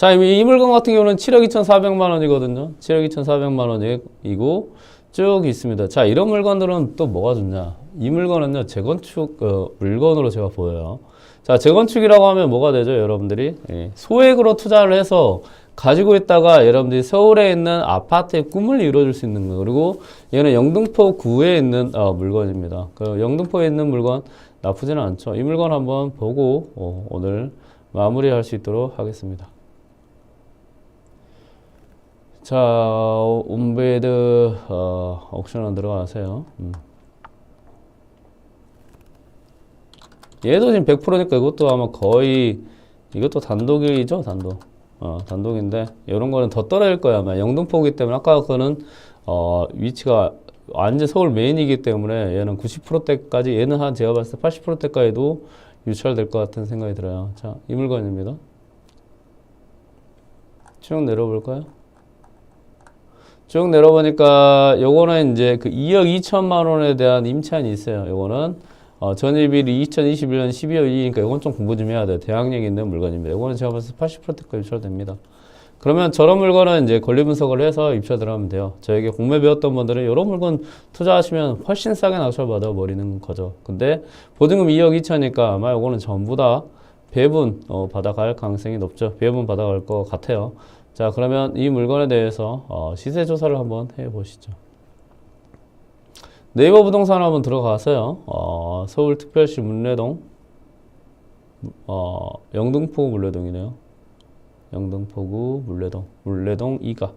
자, 이 물건 같은 경우는 7억 2,400만 원이거든요. 7억 2,400만 원이고 쭉 있습니다. 자, 이런 물건들은 또 뭐가 좋냐? 이 물건은요, 재건축 물건으로 제가 보여요. 자, 재건축이라고 하면 뭐가 되죠, 여러분들이? 예, 소액으로 투자를 해서 가지고 있다가 여러분들이 서울에 있는 아파트의 꿈을 이루어줄 수 있는 거. 그리고 얘는 영등포 구에 있는 물건입니다. 그 영등포에 있는 물건 나쁘지는 않죠. 이 물건 한번 보고 오늘 마무리할 수 있도록 하겠습니다. 자, 온베이드 옥션으로 들어가세요. 얘도 지금 100%니까 이것도 아마 거의 이것도 단독이죠, 단독. 단독인데 이런 거는 더 떨어질 거야 아마. 영등포이기 때문에 아까 그거는 위치가 완전 서울 메인이기 때문에 얘는 90%대까지, 얘는 한 제가 봤을 때 80%대까지도 유찰될 것 같은 생각이 들어요. 자, 이 물건입니다. 쭉 내려볼까요? 쭉 내려보니까 요거는 이제 그 2억 2천만 원에 대한 임차인이 있어요. 요거는 전입일이 2021년 12월 2일이니까 이건 좀 공부 좀 해야 돼요. 대항력 있는 물건입니다. 이거는 제가 봤을 때 80%까지 입찰됩니다. 그러면 저런 물건은 이제 권리 분석을 해서 입찰 들어가면 돼요. 저에게 공매 배웠던 분들은 이런 물건 투자하시면 훨씬 싸게 낙찰 받아 버리는 거죠. 근데 보증금 2억 2천이니까 아마 이거는 전부 다 배분 받아갈 가능성이 높죠. 배분 받아갈 것 같아요. 자, 그러면 이 물건에 대해서 시세 조사를 한번 해보시죠. 네이버 부동산 한번 들어가서요. 서울특별시 문례동, 영등포 문례동이네요. 영등포구 문례동 2가.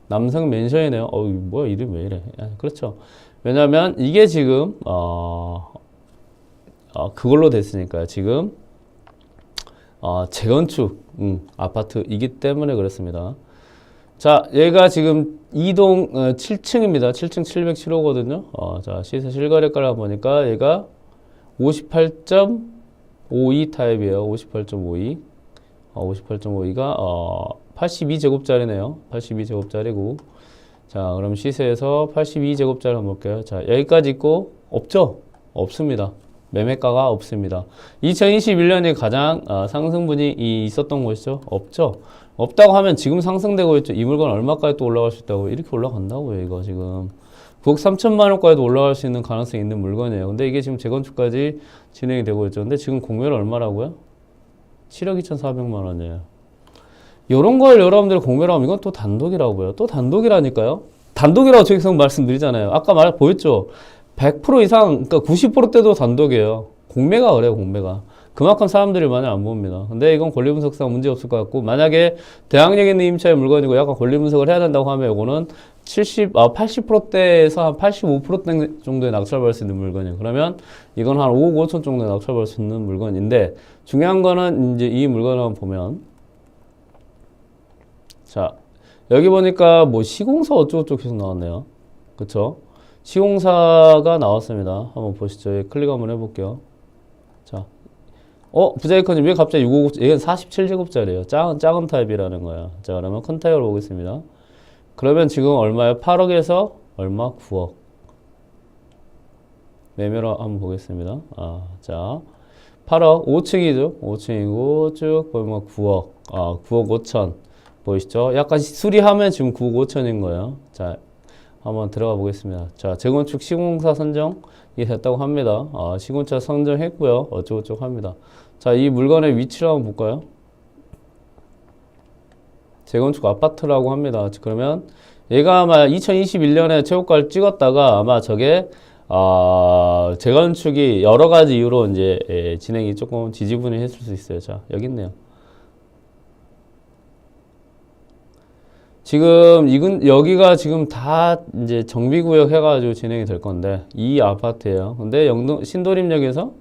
남성 맨션이네요. 뭐야, 이름이 왜 이래. 그렇죠. 왜냐면 이게 지금, 그걸로 됐으니까요. 지금, 재건축, 아파트이기 때문에 그렇습니다. 자, 얘가 지금 2동 7층입니다. 7층 707호거든요. 자, 시세 실거래가를 보니까 얘가 58.52 타입이에요. 58.52. 58.52가 82제곱짜리네요. 82제곱짜리고. 자, 그럼 시세에서 82제곱짜리 한번 볼게요. 자, 여기까지 있고 없죠? 없습니다. 매매가가 없습니다. 2021년이 가장 상승분이 있었던 곳이죠? 없죠? 없다고 하면 지금 상승되고 있죠. 이 물건 얼마까지 또 올라갈 수 있다고? 이렇게 올라간다고요, 이거 지금. 9억 3천만 원까지도 올라갈 수 있는 가능성이 있는 물건이에요. 근데 이게 지금 재건축까지 진행이 되고 있죠. 근데 지금 공매를 얼마라고요? 7억 2,400만 원이에요. 요런 걸 여러분들이 공매로 하면 이건 또 단독이라고요. 또 단독이라니까요. 단독이라고 저기 계속 말씀드리잖아요. 아까 보였죠? 100% 이상, 그러니까 90%대도 단독이에요. 공매가 그래요, 공매가. 그만큼 사람들이 많이 안 봅니다. 근데 이건 권리 분석상 문제 없을 것 같고, 만약에 대항력 있는 임차의 물건이고 약간 권리 분석을 해야 된다고 하면 이거는 80%대에서 한 85% 정도의 낙찰받을 수 있는 물건이에요. 그러면 이건 한 5억 5천 정도의 낙찰받을 수 있는 물건인데, 중요한 거는 이제 이 물건을 한번 보면, 자, 여기 보니까 뭐 시공사 어쩌고저쩌고 계속 나왔네요. 그쵸? 시공사가 나왔습니다. 한번 보시죠. 여기 클릭 한번 해볼게요. 자, 부자이커님 왜 갑자기 659, 얘는 47제곱짜리예요. 작은 타입이라는 거예요. 자, 그러면 큰 타입으로 보겠습니다. 그러면 지금 얼마예요? 8억에서 얼마? 9억. 매매로 한번 보겠습니다. 자, 8억, 5층이죠? 5층이고, 쭉 보면 9억. 9억 5천. 보이시죠? 약간 수리하면 지금 9억 5천인 거예요. 자, 한번 들어가 보겠습니다. 자, 재건축 시공사 선정이 됐다고 합니다. 시공사 선정했고요. 어쩌고저쩌고 합니다. 자, 이 물건의 위치를 한번 볼까요? 재건축 아파트라고 합니다. 그러면 얘가 아마 2021년에 최고가를 찍었다가 아마 저게 재건축이 여러 가지 이유로 이제 진행이 조금 지지분이 했을 수 있어요. 자, 여기 있네요. 지금 여기가 지금 다 이제 정비구역 해가지고 진행이 될 건데 이 아파트예요. 근데 신도림역에서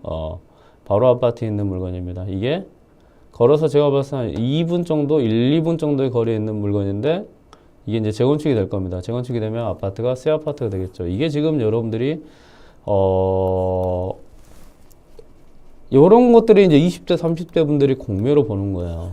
바로 아파트에 있는 물건입니다. 이게 걸어서 제가 봤을 때 2분 정도, 1, 2분 정도의 거리에 있는 물건인데 이게 이제 재건축이 될 겁니다. 재건축이 되면 아파트가 새 아파트가 되겠죠. 이게 지금 여러분들이 요런 것들이 이제 20대, 30대 분들이 공매로 보는 거예요.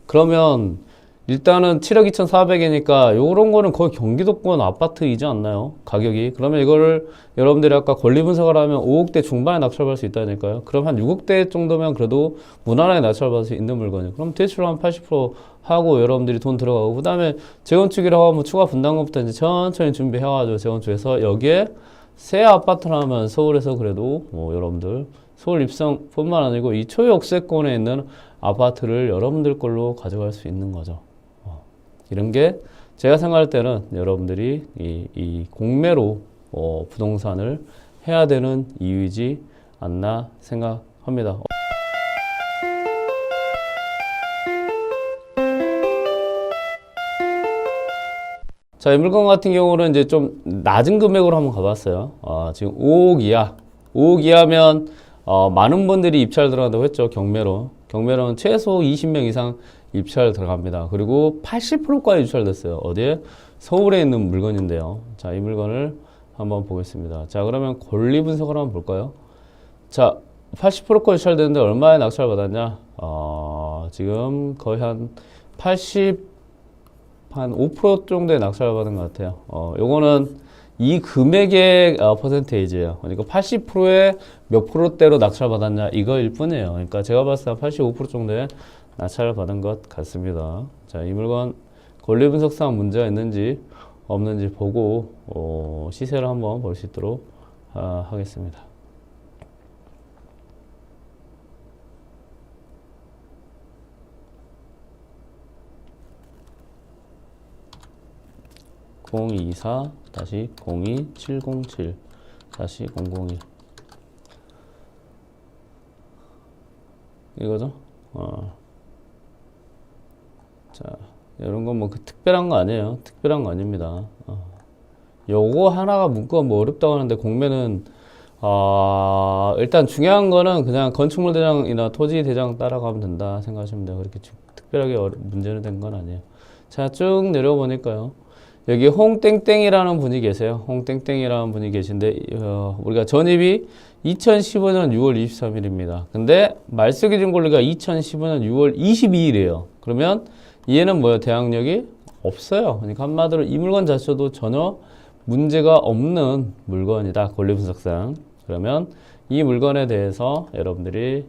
그러면 일단은 7억 2,400이니까 요런 거는 거의 경기도권 아파트이지 않나요? 가격이. 그러면 이거를 여러분들이 아까 권리 분석을 하면 5억대 중반에 낙찰받을 수 있다니까요. 그럼 한 6억대 정도면 그래도 무난하게 낙찰받을 수 있는 물건이에요. 그럼 대출 한 80% 하고 여러분들이 돈 들어가고 그 다음에 재건축이라고 하면 추가 분담금부터 이제 천천히 준비해가지고 재건축해서 여기에 새 아파트라면 서울에서 그래도 뭐 여러분들 서울 입성뿐만 아니고 이 초역세권에 있는 아파트를 여러분들 걸로 가져갈 수 있는 거죠. 이런 게 제가 생각할 때는 여러분들이 이 공매로 부동산을 해야 되는 이유이지 않나 생각합니다. 자, 이 물건 같은 경우는 이제 좀 낮은 금액으로 한번 가봤어요. 지금 5억 이하. 5억 이하면 많은 분들이 입찰 들어간다고 했죠. 경매로. 경매로는 최소 20명 이상 입찰 들어갑니다. 그리고 80%까지 입찰됐어요. 어디에? 서울에 있는 물건인데요. 자, 이 물건을 한번 보겠습니다. 자, 그러면 권리 분석을 한번 볼까요? 자, 80%까지 입찰됐는데 얼마에 낙찰 받았냐? 지금 거의 한 5% 정도의 낙찰 받은 것 같아요. 요거는 이 금액의 퍼센테이지예요. 그러니까 80%에 몇 프로대로 낙찰 받았냐 이거일 뿐이에요. 그러니까 제가 봤을 때 85% 정도의 낙찰을 받은 것 같습니다. 자, 이 물건 권리 분석상 문제가 있는지 없는지 보고 시세를 한번 볼 수 있도록 하겠습니다. (024-02707-002) 이거죠? 자, 이런 건 뭐 특별한 거 아니에요. 특별한 거 아닙니다. 요거 하나가 문구가 뭐 어렵다고 하는데 공매는 일단 중요한 거는 그냥 건축물 대장이나 토지 대장 따라가면 된다 생각하시면 돼요. 그렇게 특별하게 문제는 된 건 아니에요. 자, 쭉 내려보니까요. 여기 홍땡땡이라는 분이 계세요. 홍땡땡이라는 분이 계신데 우리가 전입이 2015년 6월 23일입니다. 근데 말소기준 권리가 2015년 6월 22일이에요. 그러면 얘는 뭐예요? 대항력이 없어요. 그러니까 한마디로 이 물건 자체도 전혀 문제가 없는 물건이다. 권리 분석상. 그러면 이 물건에 대해서 여러분들이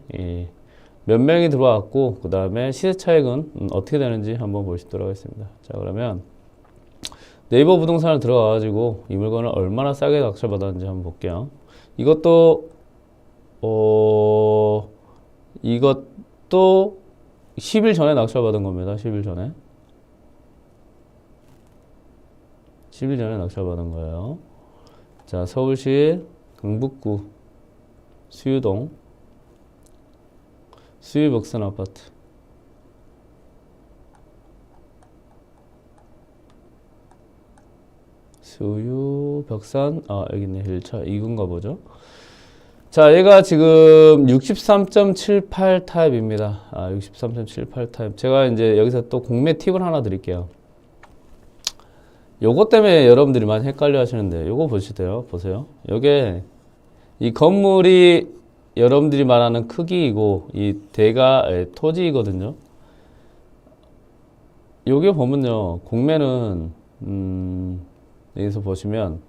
몇 명이 들어왔고 그 다음에 시세 차익은 어떻게 되는지 한번 보시도록 하겠습니다. 자, 그러면 네이버 부동산을 들어가가지고 이 물건을 얼마나 싸게 낙찰받았는지 한번 볼게요. 이것도 10일 전에 낙찰받은 겁니다. 10일 전에. 10일 전에 낙찰받은 거예요. 자, 서울시 강북구 수유동 수유벽산 아파트. 수유벽산, 여기 있네. 1차 2군가 보죠. 자, 얘가 지금 63.78 타입입니다. 63.78 타입. 제가 이제 여기서 또 공매 팁을 하나 드릴게요. 요거 때문에 여러분들이 많이 헷갈려 하시는데, 요거 보시세요. 보세요. 요게, 이 건물이 여러분들이 말하는 크기이고, 이 대가 토지이거든요. 요게 보면요. 공매는, 여기서 보시면,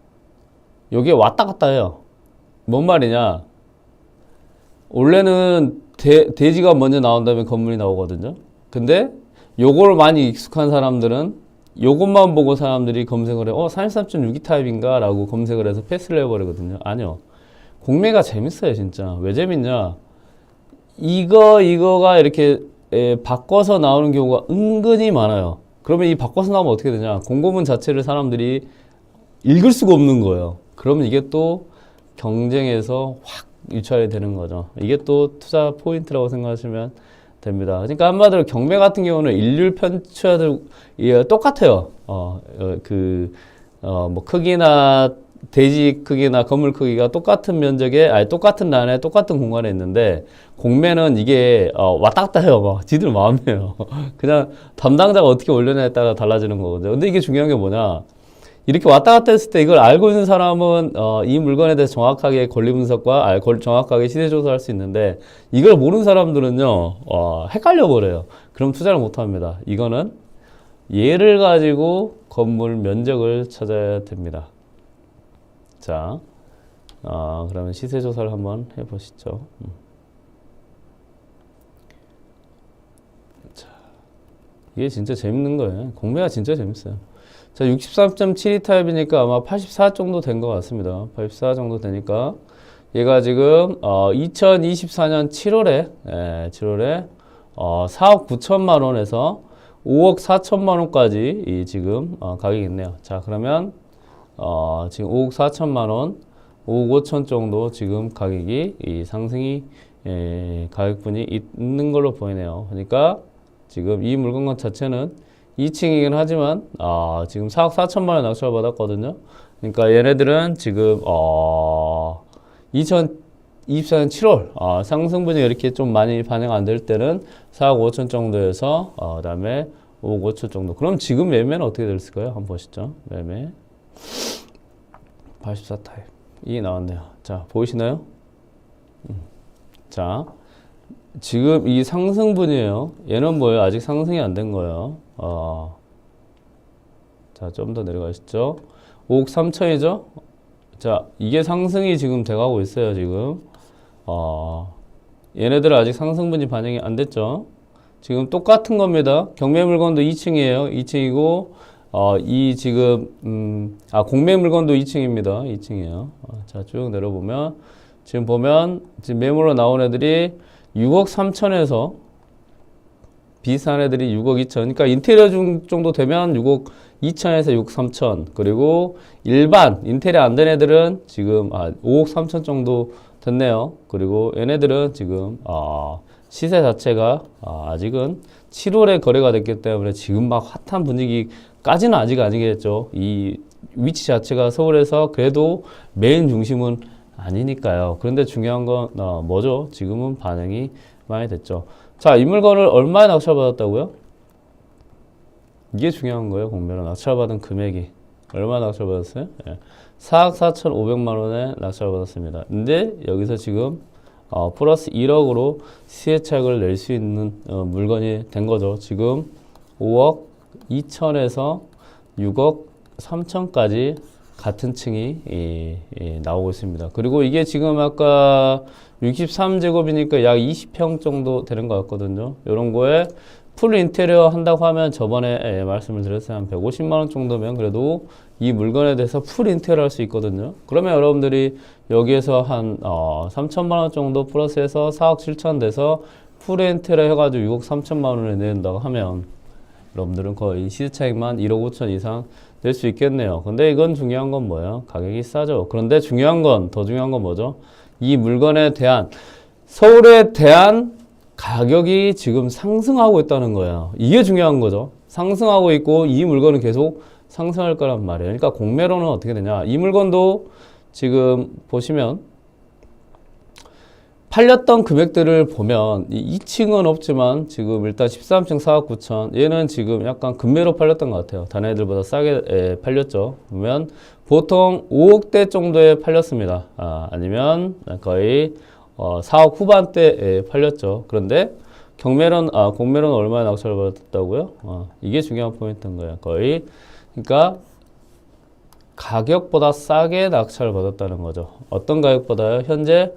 요게 왔다 갔다 해요. 뭔 말이냐? 원래는 대지가 먼저 나온 다음에 건물이 나오거든요. 근데 요걸 많이 익숙한 사람들은 요것만 보고 사람들이 검색을 해. 33.62 타입인가? 라고 검색을 해서 패스를 해버리거든요. 아니요. 공매가 재밌어요, 진짜. 왜 재밌냐? 이거가 이렇게 바꿔서 나오는 경우가 은근히 많아요. 그러면 이 바꿔서 나오면 어떻게 되냐? 공고문 자체를 사람들이 읽을 수가 없는 거예요. 그러면 이게 또 경쟁에서 확 유찰이 되는 거죠. 이게 또 투자 포인트라고 생각하시면 됩니다. 그러니까 한마디로 경매 같은 경우는 일률 편차들 똑같아요. 뭐 크기나 대지 크기나 건물 크기가 똑같은 면적에 똑같은 란에 똑같은 공간에 있는데 공매는 이게 왔다 갔다 해요. 막 지들 마음이에요. 그냥 담당자가 어떻게 올려냐에 따라 달라지는 거거든요. 근데 이게 중요한 게 뭐냐? 이렇게 왔다 갔다 했을 때 이걸 알고 있는 사람은 이 물건에 대해서 정확하게 권리 분석과 정확하게 시세 조사할 수 있는데 이걸 모르는 사람들은요 헷갈려 버려요. 그럼 투자를 못 합니다. 이거는 얘를 가지고 건물 면적을 찾아야 됩니다. 자, 그러면 시세 조사를 한번 해보시죠. 자, 이게 진짜 재밌는 거예요. 공매가 진짜 재밌어요. 자, 63.72 타입이니까 아마 84 정도 된 것 같습니다. 84 정도 되니까 얘가 지금 2024년 7월에 4억 9천만 원에서 5억 4천만 원까지 이 지금 가격이 있네요. 자, 그러면 지금 5억 4천만 원, 5억 5천 정도 지금 가격이 이 상승이 가격분이 있는 걸로 보이네요. 그러니까 지금 이 물건 자체는 2층이긴 하지만 지금 4억 4천만 원 낙찰 받았거든요. 그러니까 얘네들은 지금 2024년 7월 상승분이 이렇게 좀 많이 반영 안 될 때는 4억 5천 정도에서 그다음에 5억 5천 정도. 그럼 지금 매매는 어떻게 됐을까요? 한번 보시죠. 매매 84 타입 이 나왔네요. 자, 보이시나요? 자, 지금 이 상승분이에요. 얘는 뭐예요? 아직 상승이 안 된 거예요. 자, 좀 더 내려가시죠. 5억 3천이죠? 자, 이게 상승이 지금 돼가고 있어요, 지금. 얘네들은 아직 상승분이 반영이 안 됐죠? 지금 똑같은 겁니다. 경매 물건도 2층이에요. 2층이고, 이 지금, 공매 물건도 2층입니다. 2층이에요. 자, 쭉 내려보면, 지금 보면, 지금 매물로 나온 애들이 6억 3천에서 비슷한 애들이 6억 2천. 그러니까 인테리어 정도 되면 6억 2천에서 6억 3천. 그리고 일반 인테리어 안 된 애들은 지금 5억 3천 정도 됐네요. 그리고 얘네들은 지금 시세 자체가 아직은 7월에 거래가 됐기 때문에 지금 막 핫한 분위기까지는 아직 아니겠죠. 이 위치 자체가 서울에서 그래도 메인 중심은 아니니까요. 그런데 중요한 건 뭐죠? 지금은 반영이 많이 됐죠. 자, 이 물건을 얼마에 낙찰받았다고요? 이게 중요한 거예요. 공매로 낙찰받은 금액이 얼마 낙찰받았어요? 4억 4,500만 원에 낙찰받았습니다. 근데 여기서 지금 플러스 1억으로 시세차익을 낼 수 있는 물건이 된 거죠. 지금 5억 2천에서 6억 3천까지 같은 층이 나오고 있습니다. 그리고 이게 지금 아까 63제곱이니까 약 20평 정도 되는 것 같거든요. 이런 거에 풀 인테리어 한다고 하면 저번에 말씀을 드렸어요. 한 150만 원 정도면 그래도 이 물건에 대해서 풀 인테리어 할 수 있거든요. 그러면 여러분들이 여기에서 한 3천만 원 정도 플러스해서 4억 7천 돼서 풀 인테리어 해가지고 6억 3천만 원을 내는다고 하면 여러분들은 거의 시세 차익만 1억 5천 이상 낼 수 있겠네요. 근데 이건 중요한 건 뭐예요? 가격이 싸죠. 그런데 중요한 건, 더 중요한 건 뭐죠? 이 물건에 대한, 서울에 대한 가격이 지금 상승하고 있다는 거예요. 이게 중요한 거죠. 상승하고 있고 이 물건은 계속 상승할 거란 말이에요. 그러니까 공매로는 어떻게 되냐. 이 물건도 지금 보시면 팔렸던 금액들을 보면 2층은 없지만 지금 일단 13층 4억 9천 얘는 지금 약간 금매로 팔렸던 것 같아요. 다른 애들보다 싸게 팔렸죠. 그러면 보통 5억대 정도에 팔렸습니다. 아니면 거의 4억 후반대에 팔렸죠. 그런데 공매로는 얼마에 낙찰을 받았다고요? 이게 중요한 포인트인 거예요. 거의 그러니까 가격보다 싸게 낙찰을 받았다는 거죠. 어떤 가격보다요? 현재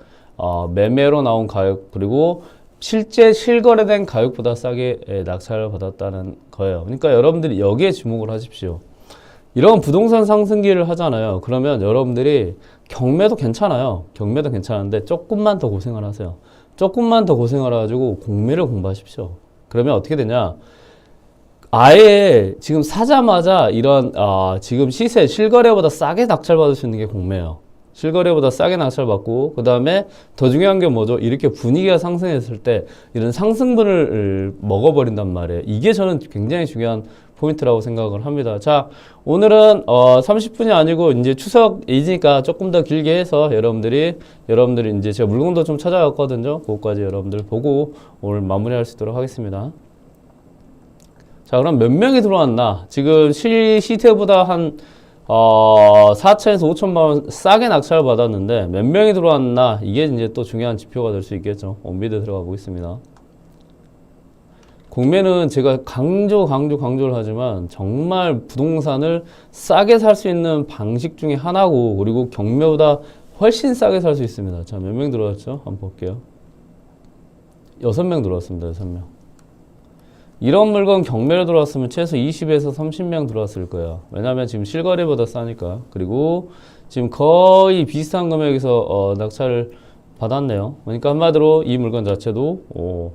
매매로 나온 가격 그리고 실제 실거래된 가격보다 싸게 낙찰을 받았다는 거예요. 그러니까 여러분들이 여기에 주목을 하십시오. 이런 부동산 상승기를 하잖아요. 그러면 여러분들이 경매도 괜찮아요. 경매도 괜찮은데 조금만 더 고생을 하세요. 조금만 더 고생을 해가지고 공매를 공부하십시오. 그러면 어떻게 되냐? 아예 지금 사자마자 이런 지금 시세 실거래보다 싸게 낙찰받을 수 있는 게 공매예요. 실거래보다 싸게 낙찰받고 그 다음에 더 중요한 게 뭐죠? 이렇게 분위기가 상승했을 때 이런 상승분을 먹어버린단 말이에요. 이게 저는 굉장히 중요한 포인트라고 생각을 합니다. 자, 오늘은 30분이 아니고 이제 추석이니까 조금 더 길게 해서 여러분들이 이제 제가 물건도 좀 찾아왔거든요. 그것까지 여러분들 보고 오늘 마무리할 수 있도록 하겠습니다. 자, 그럼 몇 명이 들어왔나? 지금 시세보다 한 4천에서 5천만 원 싸게 낙찰을 받았는데 몇 명이 들어왔나? 이게 이제 또 중요한 지표가 될 수 있겠죠. 온비드 들어가 보겠습니다. 공매는 제가 강조를 하지만 정말 부동산을 싸게 살 수 있는 방식 중에 하나고, 그리고 경매보다 훨씬 싸게 살 수 있습니다. 자, 몇 명 들어왔죠? 한번 볼게요. 6명 들어왔습니다. 6명. 이런 물건 경매로 들어왔으면 최소 20에서 30명 들어왔을 거예요. 왜냐하면 지금 실거래보다 싸니까. 그리고 지금 거의 비슷한 금액에서 낙찰을 받았네요. 그러니까 한마디로 이 물건 자체도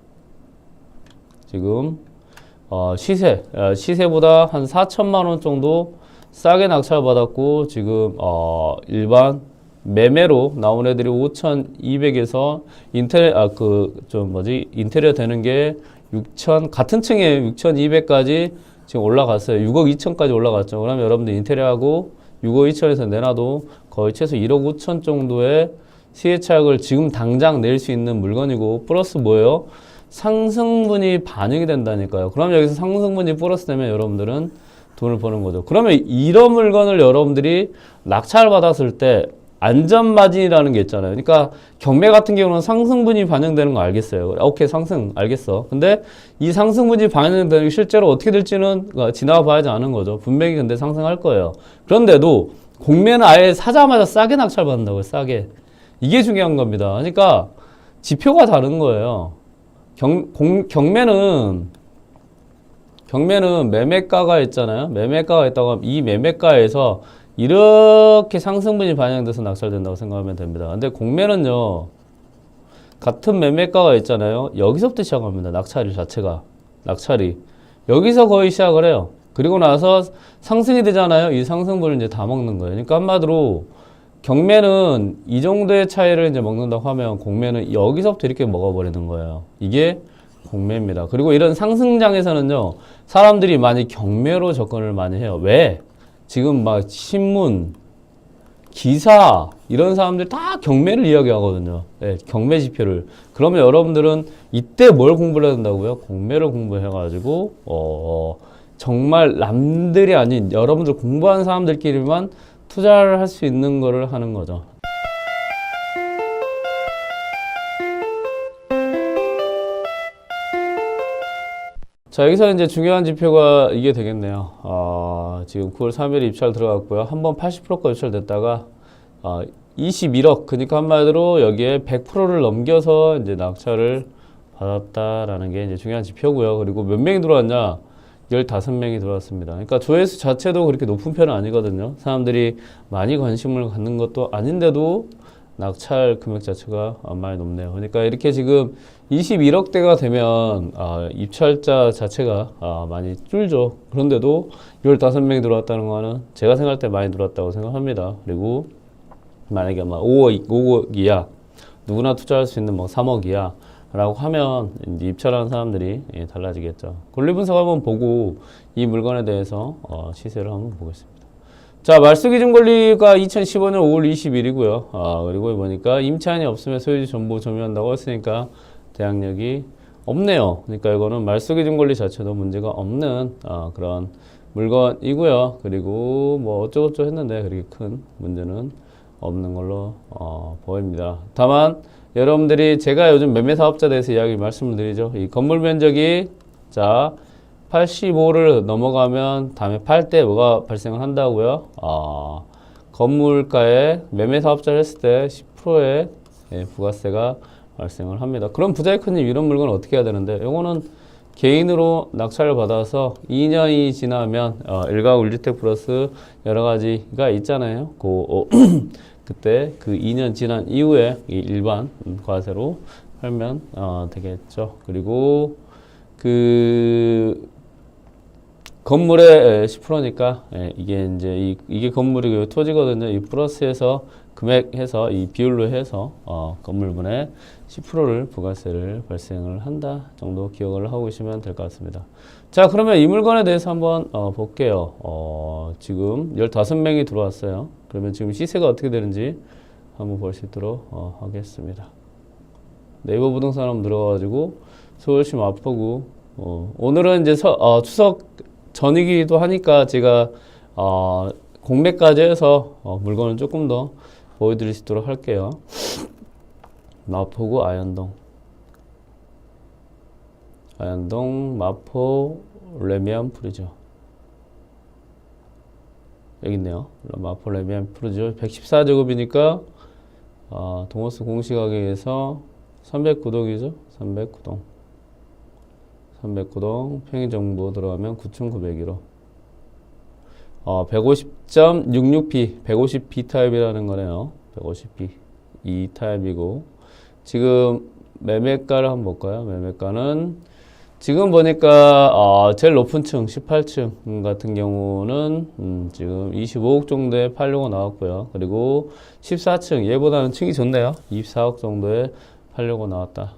지금 시세보다 한 4천만 원 정도 싸게 낙찰 받았고, 지금 일반 매매로 나온 애들이 5,200에서 인테리어 되는 게 6천, 같은 층에 6,200까지 지금 올라갔어요. 6억 2천까지 올라갔죠. 그러면 여러분들 인테리어하고 6억 2천에서 내놔도 거의 최소 1억 5천 정도의 시세 차익을 지금 당장 낼 수 있는 물건이고, 플러스 뭐예요? 상승분이 반영이 된다니까요. 그럼 여기서 상승분이 플러스 되면 여러분들은 돈을 버는 거죠. 그러면 이런 물건을 여러분들이 낙찰 받았을 때 안전마진이라는 게 있잖아요. 그러니까 경매 같은 경우는 상승분이 반영되는 거 알겠어요. 오케이, 상승 알겠어. 근데 이 상승분이 반영되는 게 실제로 어떻게 될지는 지나가 봐야지 아는 거죠. 분명히 근데 상승할 거예요. 그런데도 공매는 아예 사자마자 싸게 낙찰 받는다고요. 싸게. 이게 중요한 겁니다. 그러니까 지표가 다른 거예요. 경매는 매매가가 있잖아요. 매매가가 있다고 하면 이 매매가에서 이렇게 상승분이 반영돼서 낙찰된다고 생각하면 됩니다. 근데 공매는요, 같은 매매가가 있잖아요. 여기서부터 시작합니다. 낙찰이. 여기서 거의 시작을 해요. 그리고 나서 상승이 되잖아요. 이 상승분을 이제 다 먹는 거예요. 그러니까 한마디로 경매는 이 정도의 차이를 이제 먹는다고 하면 공매는 여기서부터 이렇게 먹어버리는 거예요. 이게 공매입니다. 그리고 이런 상승장에서는요, 사람들이 많이 경매로 접근을 많이 해요. 왜? 지금 막 신문, 기사 이런 사람들 다 경매를 이야기하거든요. 네, 경매 지표를. 그러면 여러분들은 이때 뭘 공부를 해야 된다고요? 공매를 공부해가지고 정말 남들이 아닌 여러분들 공부하는 사람들끼리만 투자를 할 수 있는 거를 하는 거죠. 자, 여기서 이제 중요한 지표가 이게 되겠네요. 지금 9월 3일에 입찰 들어갔고요. 한번 80%가 입찰됐다가 21억, 그러니까 한마디로 여기에 100%를 넘겨서 이제 낙찰을 받았다라는 게 이제 중요한 지표고요. 그리고 몇 명이 들어왔냐? 15명이 들어왔습니다. 그러니까 조회수 자체도 그렇게 높은 편은 아니거든요. 사람들이 많이 관심을 갖는 것도 아닌데도 낙찰 금액 자체가 많이 높네요. 그러니까 이렇게 지금 21억대가 되면 입찰자 자체가 많이 줄죠. 그런데도 15명이 들어왔다는 거는 제가 생각할 때 많이 들어왔다고 생각합니다. 그리고 만약에 5억이야, 누구나 투자할 수 있는 3억이야 라고 하면 이제 입찰하는 사람들이 달라지겠죠. 권리 분석 한번 보고 이 물건에 대해서 시세를 한번 보겠습니다. 자, 말소기준 권리가 2015년 5월 20일이고요. 그리고 보니까 임차인이 없으면 소유주 전부 점유한다고 했으니까 대항력이 없네요. 그러니까 이거는 말소기준 권리 자체도 문제가 없는 그런 물건이고요. 그리고 뭐 어쩌고저쩌고 했는데 그렇게 큰 문제는 없는 걸로 보입니다. 다만 여러분들이 제가 요즘 매매 사업자에 대해서 이야기 말씀을 드리죠. 이 건물 면적이 85를 넘어가면 다음에 팔 때 뭐가 발생을 한다고요? 건물가에 매매 사업자를 했을 때 10%의 부가세가 발생을 합니다. 그럼 부자이크님 이런 물건은 어떻게 해야 되는데, 요거는 개인으로 낙찰을 받아서 2년이 지나면 일가구 1주택 플러스 여러 가지가 있잖아요. 그때 그 2년 지난 이후에 이 일반 과세로 팔면 되겠죠. 그리고 그 건물의 10%니까 이게 이제 이게 건물이고 토지거든요. 이 플러스해서 금액해서 이 비율로 해서 건물분의 10%를 부가세를 발생을 한다 정도 기억을 하고 계시면 될 것 같습니다. 자, 그러면 이 물건에 대해서 한번 볼게요. 지금 15명이 들어왔어요. 그러면 지금 시세가 어떻게 되는지 한번 볼 수 있도록 하겠습니다. 네이버 부동산 한번 들어가가지고 서울시 마포구 오늘은 이제 추석 전이기도 하니까 제가 공매까지 해서 물건을 조금 더 보여드릴 수 있도록 할게요. 마포구 아현동 가연동, 마포, 레미안, 프리저. 여기 있네요. 마포, 레미안, 프리저. 114제곱이니까 동호수 공시가격에서 309동이죠. 309동. 309동 평행정보 들어가면 9,901호. 150.66B, 150B 타입이라는 거네요. 150B. 이 타입이고. 지금 매매가를 한번 볼까요? 매매가는 지금 보니까 제일 높은 층 18층 같은 경우는 지금 25억 정도에 팔려고 나왔고요. 그리고 14층 얘보다는 층이 좋네요. 24억 정도에 팔려고 나왔다.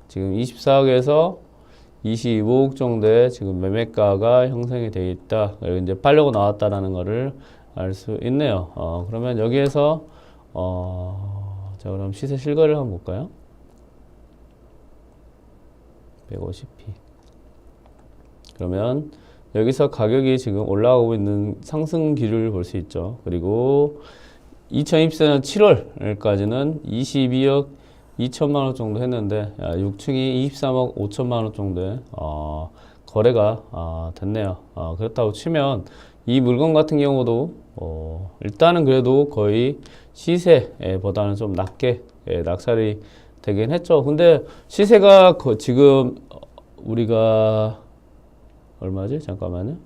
지금 24억에서 25억 정도의 지금 매매가가 형성이 되어 있다. 그리고 이제 팔려고 나왔다라는 거를 알 수 있네요. 그러면 여기에서 자, 그럼 시세 실거래를 한번 볼까요? 150p. 그러면 여기서 가격이 지금 올라가고 있는 상승 기류를 볼 수 있죠. 그리고 2024년 7월까지는 22억 2천만 원 정도 했는데 6층이 23억 5천만 원 정도의 거래가 됐네요. 그렇다고 치면 이 물건 같은 경우도 일단은 그래도 거의 시세보다는 좀 낮게 낙찰이 되긴 했죠. 근데 시세가 지금 우리가 얼마지? 잠깐만요.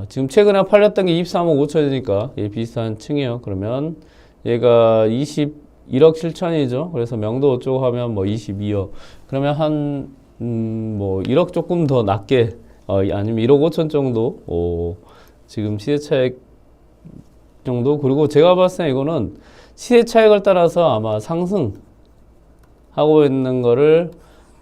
지금 최근에 팔렸던 게 23억 5천이니까 얘 비슷한 층이에요. 그러면 얘가 21억 7천이죠. 그래서 명도 어쩌고 하면 뭐 22억. 그러면 뭐 1억 조금 더 낮게 아니면 1억 5천 정도 지금 시세 차익 정도. 그리고 제가 봤을 때 이거는 시세 차익을 따라서 아마 상승하고 있는 거를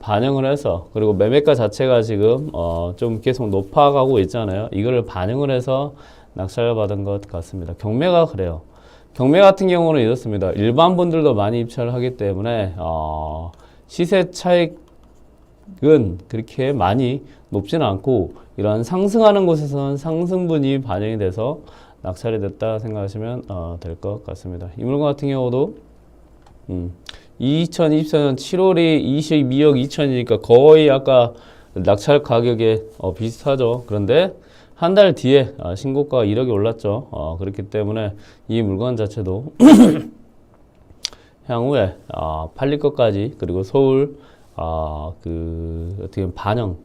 반영을 해서, 그리고 매매가 자체가 지금 좀 계속 높아가고 있잖아요. 이거를 반영을 해서 낙찰을 받은 것 같습니다. 경매가 그래요. 경매 같은 경우는 이렇습니다. 일반 분들도 많이 입찰을 하기 때문에 시세 차익은 그렇게 많이 높지는 않고, 이런 상승하는 곳에서는 상승분이 반영이 돼서 낙찰이 됐다 생각하시면 될 것 같습니다. 이 물건 같은 경우도 2024년 7월이 22억 2천이니까 거의 아까 낙찰 가격에 비슷하죠. 그런데 한 달 뒤에 신고가가 1억이 올랐죠. 그렇기 때문에 이 물건 자체도 향후에 팔릴 것까지, 그리고 서울 어떻게 보면 반영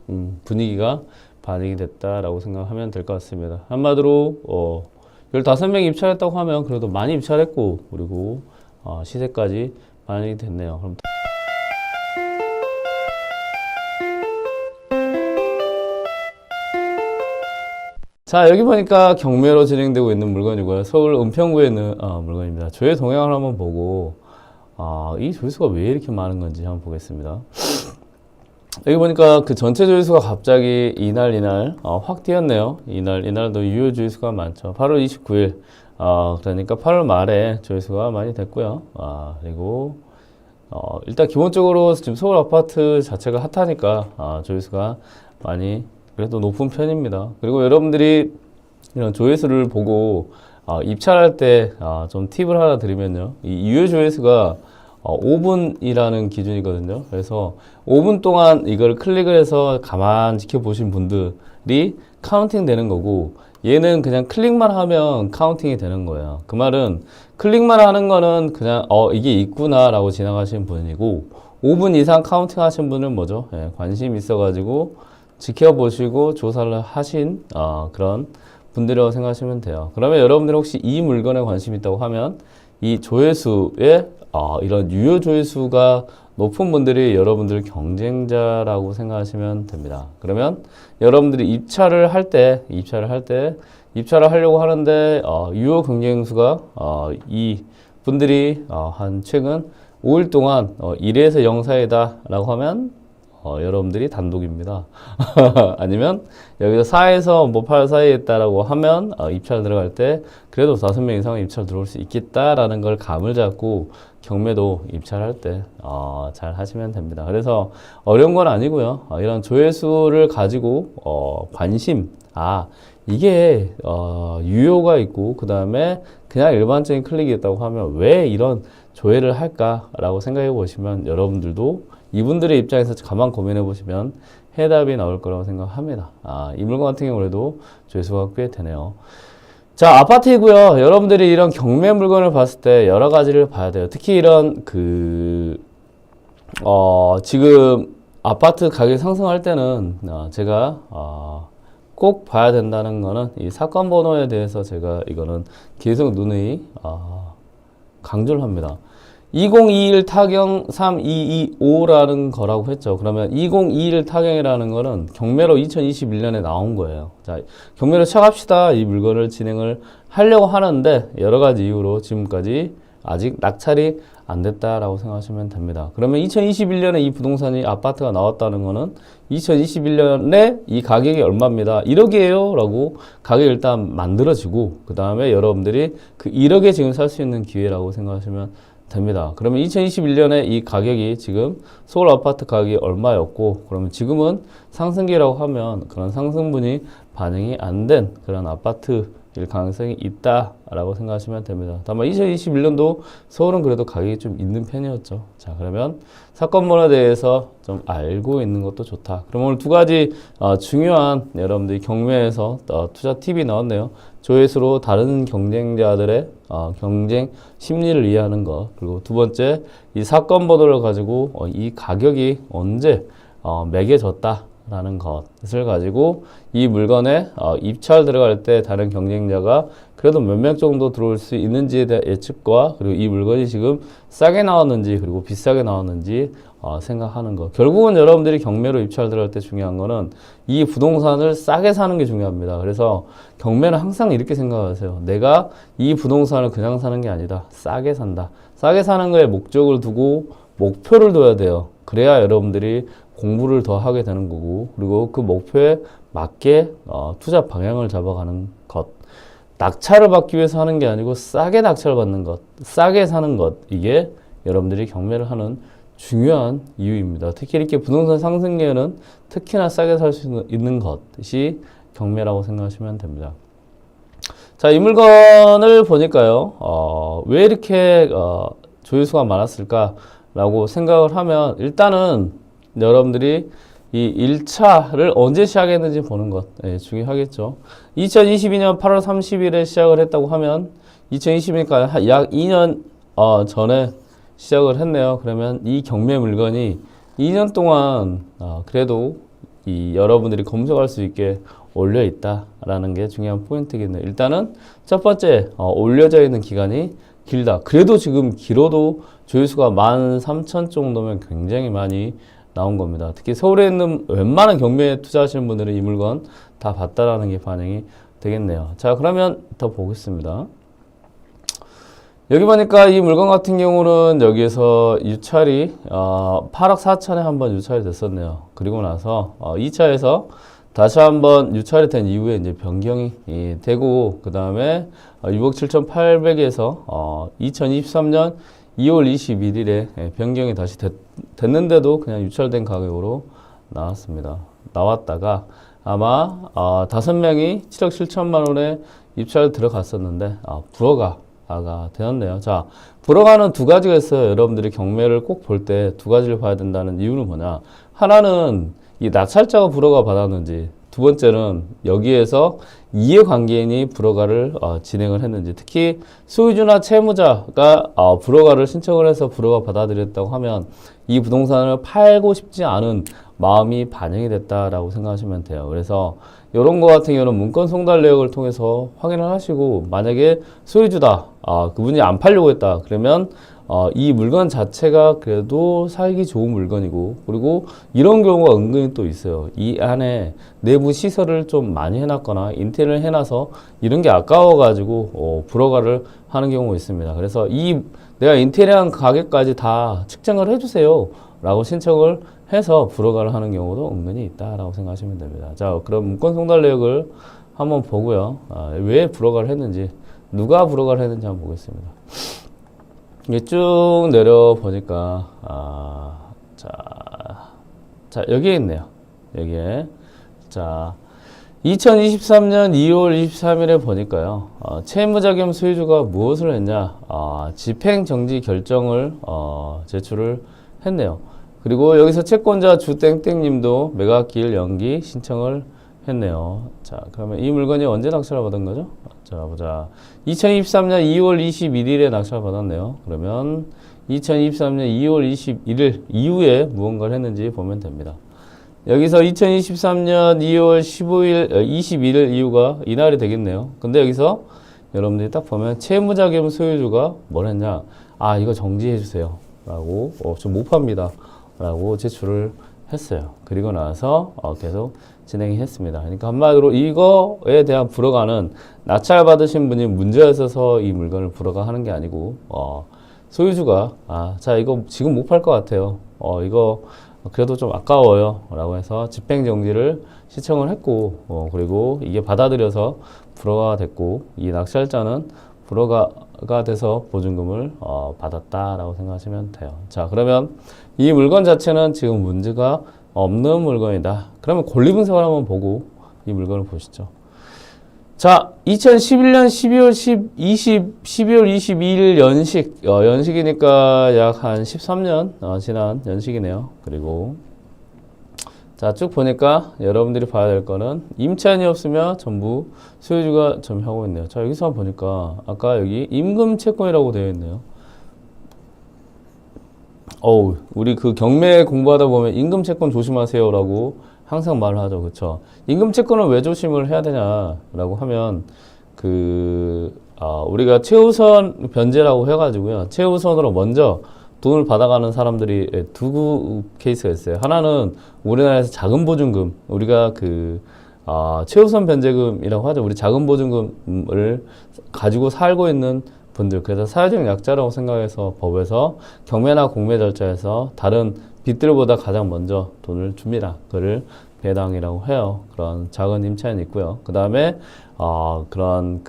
분위기가 반영이 됐다라고 생각하면 될 것 같습니다. 한마디로 15명 입찰했다고 하면 그래도 많이 입찰했고, 그리고 시세까지 반영이 됐네요. 그럼 자, 여기 보니까 경매로 진행되고 있는 물건이고요. 서울 은평구에 있는 물건입니다. 조회 동향을 한번 보고 이 조회수가 왜 이렇게 많은 건지 한번 보겠습니다. 여기 보니까 그 전체 조회수가 갑자기 이날 확 뛰었네요. 이날도 유효 조회수가 많죠. 8월 29일 그러니까 8월 말에 조회수가 많이 됐고요. 그리고 일단 기본적으로 지금 서울 아파트 자체가 핫하니까 조회수가 많이 그래도 높은 편입니다. 그리고 여러분들이 이런 조회수를 보고 입찰할 때 좀 팁을 하나 드리면요. 이 유효 조회수가 5분이라는 기준이거든요. 그래서 5분 동안 이걸 클릭을 해서 가만 지켜보신 분들이 카운팅 되는 거고, 얘는 그냥 클릭만 하면 카운팅이 되는 거예요. 그 말은 클릭만 하는 거는 그냥 이게 있구나 라고 지나가시는 분이고, 5분 이상 카운팅 하신 분은 뭐죠? 관심 있어가지고 지켜보시고 조사를 하신 그런 분들이라고 생각하시면 돼요. 그러면 여러분들 혹시 이 물건에 관심 있다고 하면 이 조회수에 이런 유효 조회수가 높은 분들이 여러분들 경쟁자라고 생각하시면 됩니다. 그러면 여러분들이 입찰을 하려고 하는데 유효 경쟁수가 이 분들이 한 최근 5일 동안 1에서 0 사이다 라고 하면 여러분들이 단독입니다. 아니면 여기서 4에서 뭐 8 사이에 있다라고 하면 입찰 들어갈 때 그래도 5명 이상은 입찰 들어올 수 있겠다라는 걸 감을 잡고 경매도 입찰할 때 잘 하시면 됩니다. 그래서 어려운 건 아니고요. 이런 조회수를 가지고 관심, 이게 유효가 있고 그 다음에 그냥 일반적인 클릭이 있다고 하면 왜 이런 조회를 할까라고 생각해 보시면 여러분들도 이분들의 입장에서 가만 고민해 보시면 해답이 나올 거라고 생각합니다. 이 물건 같은 경우에도 조회수가 꽤 되네요. 자, 아파트이고요. 여러분들이 이런 경매 물건을 봤을 때 여러 가지를 봐야 돼요. 특히 이런 지금 아파트 가격이 상승할 때는 제가 꼭 봐야 된다는 거는 이 사건 번호에 대해서 제가 이거는 계속 누누이 강조를 합니다. 2021 타경 3225라는 거라고 했죠. 그러면 2021 타경이라는 거는 경매로 2021년에 나온 거예요. 자, 경매로 시작합시다. 이 물건을 진행을 하려고 하는데 여러 가지 이유로 지금까지 아직 낙찰이 안 됐다라고 생각하시면 됩니다. 그러면 2021년에 이 부동산이 아파트가 나왔다는 거는 2021년에 이 가격이 얼마입니다. 1억이에요 라고 가격이 일단 만들어지고 그 다음에 여러분들이 그 1억에 지금 살 수 있는 기회라고 생각하시면 됩니다. 그러면 2021년에 이 가격이 지금 서울 아파트 가격이 얼마였고 그러면 지금은 상승기라고 하면 그런 상승분이 반영이 안 된 그런 아파트일 가능성이 있다라고 생각하시면 됩니다. 다만 2021년도 서울은 그래도 가격이 좀 있는 편이었죠. 자, 그러면 사건번호에 대해서 좀 알고 있는 것도 좋다. 그럼 오늘 두 가지 중요한 여러분들이 경매에서 투자 팁이 나왔네요. 조회수로 다른 경쟁자들의 경쟁 심리를 이해하는 것, 그리고 두 번째 이 사건 번호를 가지고 이 가격이 언제 매겨졌다라는 것을 가지고 이 물건에 입찰 들어갈 때 다른 경쟁자가 그래도 몇 명 정도 들어올 수 있는지에 대한 예측과 그리고 이 물건이 지금 싸게 나왔는지 그리고 비싸게 나왔는지 생각하는 것. 결국은 여러분들이 경매로 입찰 들어갈 때 중요한 거는 이 부동산을 싸게 사는 게 중요합니다. 그래서 경매는 항상 이렇게 생각하세요. 내가 이 부동산을 그냥 사는 게 아니다. 싸게 산다. 싸게 사는 거에 목적을 두고 목표를 둬야 돼요. 그래야 여러분들이 공부를 더 하게 되는 거고 그리고 그 목표에 맞게 투자 방향을 잡아가는 것. 낙찰을 받기 위해서 하는 게 아니고 싸게 낙찰을 받는 것, 싸게 사는 것, 이게 여러분들이 경매를 하는 중요한 이유입니다. 특히 이렇게 부동산 상승기에는 특히나 싸게 살 수 있는 것이 경매라고 생각하시면 됩니다. 자, 이 물건을 보니까요, 왜 이렇게 조회수가 많았을까라고 생각을 하면 일단은 여러분들이 이 1차를 언제 시작했는지 보는 것 중요하겠죠. 2022년 8월 30일에 시작을 했다고 하면 2020년까지 약 2년 전에 시작을 했네요. 그러면 이 경매 물건이 2년 동안 그래도 이 여러분들이 검색할 수 있게 올려 있다라는 게 중요한 포인트겠네요. 일단은 첫 번째 올려져 있는 기간이 길다. 그래도 지금 길어도 조회수가 13,000 정도면 굉장히 많이 나온 겁니다. 특히 서울에 있는 웬만한 경매에 투자하시는 분들은 이 물건 다 봤다라는 게 반영이 되겠네요. 자, 그러면 더 보겠습니다. 여기 보니까 이 물건 같은 경우는 여기에서 유찰이 8억 4천에 한번 유찰이 됐었네요. 그리고 나서 2차에서 다시 한번 유찰이 된 이후에 이제 변경이 되고 그 다음에 6억 7,800에서 2023년 2월 21일에 변경이 다시 됐는데도 그냥 유찰된 가격으로 나왔습니다. 나왔다가 아마 5명이 7억 7천만 원에 입찰 들어갔었는데 불허가 되었네요. 자, 불허가는 두 가지가 있어요. 여러분들이 경매를 꼭 볼 때 두 가지를 봐야 된다는 이유는 뭐냐? 하나는 이 낙찰자가 불허가 받았는지, 두 번째는 여기에서 이해관계인이 불허가를 진행을 했는지, 특히 소유주나 채무자가 불허가를 신청을 해서 불허가 받아들였다고 하면 이 부동산을 팔고 싶지 않은 마음이 반영이 됐다라고 생각하시면 돼요. 그래서 이런 거 같은 경우는 문건 송달 내역을 통해서 확인을 하시고, 만약에 소유주다, 그분이 안 팔려고 했다, 그러면 이 물건 자체가 그래도 살기 좋은 물건이고, 그리고 이런 경우가 은근히 또 있어요. 이 안에 내부 시설을 좀 많이 해놨거나 인테리어를 해놔서 이런 게 아까워가지고 불허가를 하는 경우가 있습니다. 그래서 내가 인테리어한 가격까지 다 측정을 해주세요 라고 신청을 해서 불허가를 하는 경우도 은근히 있다라고 생각하시면 됩니다. 자, 그럼 문건 송달 내역을 한번 보고요. 왜 불허가를 했는지, 누가 불허가를 했는지 한번 보겠습니다. 이게 쭉 내려 보니까 자 여기에 있네요. 여기에 자 2023년 2월 23일에 보니까요, 채무자 겸 소유주가 무엇을 했냐, 집행정지 결정을 제출을 했네요. 그리고 여기서 채권자 주땡땡님도 매각기일 연기 신청을 했네요. 자, 그러면 이 물건이 언제 낙찰을 받은 거죠? 자, 보자. 2023년 2월 21일에 낙찰을 받았네요. 그러면 2023년 2월 21일 이후에 무언가를 했는지 보면 됩니다. 여기서 2023년 2월 15일, 21일 이후가 이날이 되겠네요. 근데 여기서 여러분들이 딱 보면 채무자 겸 소유주가 뭘 했냐? 이거 정지해 주세요. 라고, 좀 못 팝니다. 라고 제출을 했어요. 그리고 나서 계속 진행이 했습니다. 그러니까 한마디로 이거에 대한 불허가는 낙찰 받으신 분이 문제가 있어서 이 물건을 불허가 하는 게 아니고, 소유주가, 자, 이거 지금 못 팔 것 같아요. 이거 그래도 좀 아까워요. 라고 해서 집행정지를 신청을 했고, 그리고 이게 받아들여서 불허가 됐고, 이 낙찰자는 불허가 돼서 보증금을 받았다라고 생각하시면 돼요. 자, 그러면 이 물건 자체는 지금 문제가 없는 물건이다. 그러면 권리분석을 한번 보고 이 물건을 보시죠. 자, 2011년 12월 22일 연식이니까 약 한 13년 지난 연식이네요. 그리고 자, 쭉 보니까 여러분들이 봐야 될 거는 임차인이 없으면 전부 소유주가 점유하고 있네요. 자, 여기서 보니까 아까 여기 임금채권이라고 되어 있네요. 우리 그 경매 공부하다 보면 임금채권 조심하세요라고 항상 말을 하죠. 그쵸? 임금채권을 왜 조심을 해야 되냐라고 하면, 우리가 최우선 변제라고 해가지고요. 최우선으로 먼저 돈을 받아가는 사람들이 두 케이스가 있어요. 하나는 우리나라에서 작은 보증금, 우리가 최우선 변제금이라고 하죠. 우리 작은 보증금을 가지고 살고 있는 분들, 그래서 사회적 약자라고 생각해서 법에서 경매나 공매 절차에서 다른 빚들보다 가장 먼저 돈을 줍니다. 그를 배당이라고 해요. 그런 작은 임차인이 있고요. 그 다음에 그런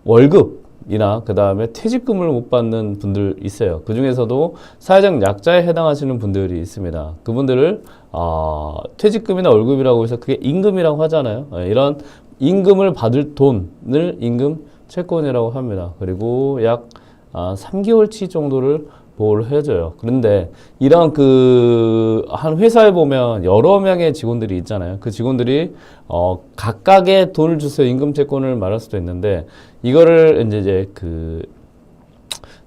월급이나 그 다음에 퇴직금을 못 받는 분들 있어요. 그 중에서도 사회적 약자에 해당하시는 분들이 있습니다. 그분들을 퇴직금이나 월급이라고 해서 그게 임금이라고 하잖아요. 이런 임금을 받을 돈을 임금 채권이라고 합니다. 그리고 약 3개월치 정도를 보호를 해줘요. 그런데 이런 한 회사에 보면 여러 명의 직원들이 있잖아요. 그 직원들이 각각의 돈을 주세요. 임금 채권을 말할 수도 있는데 이거를 이제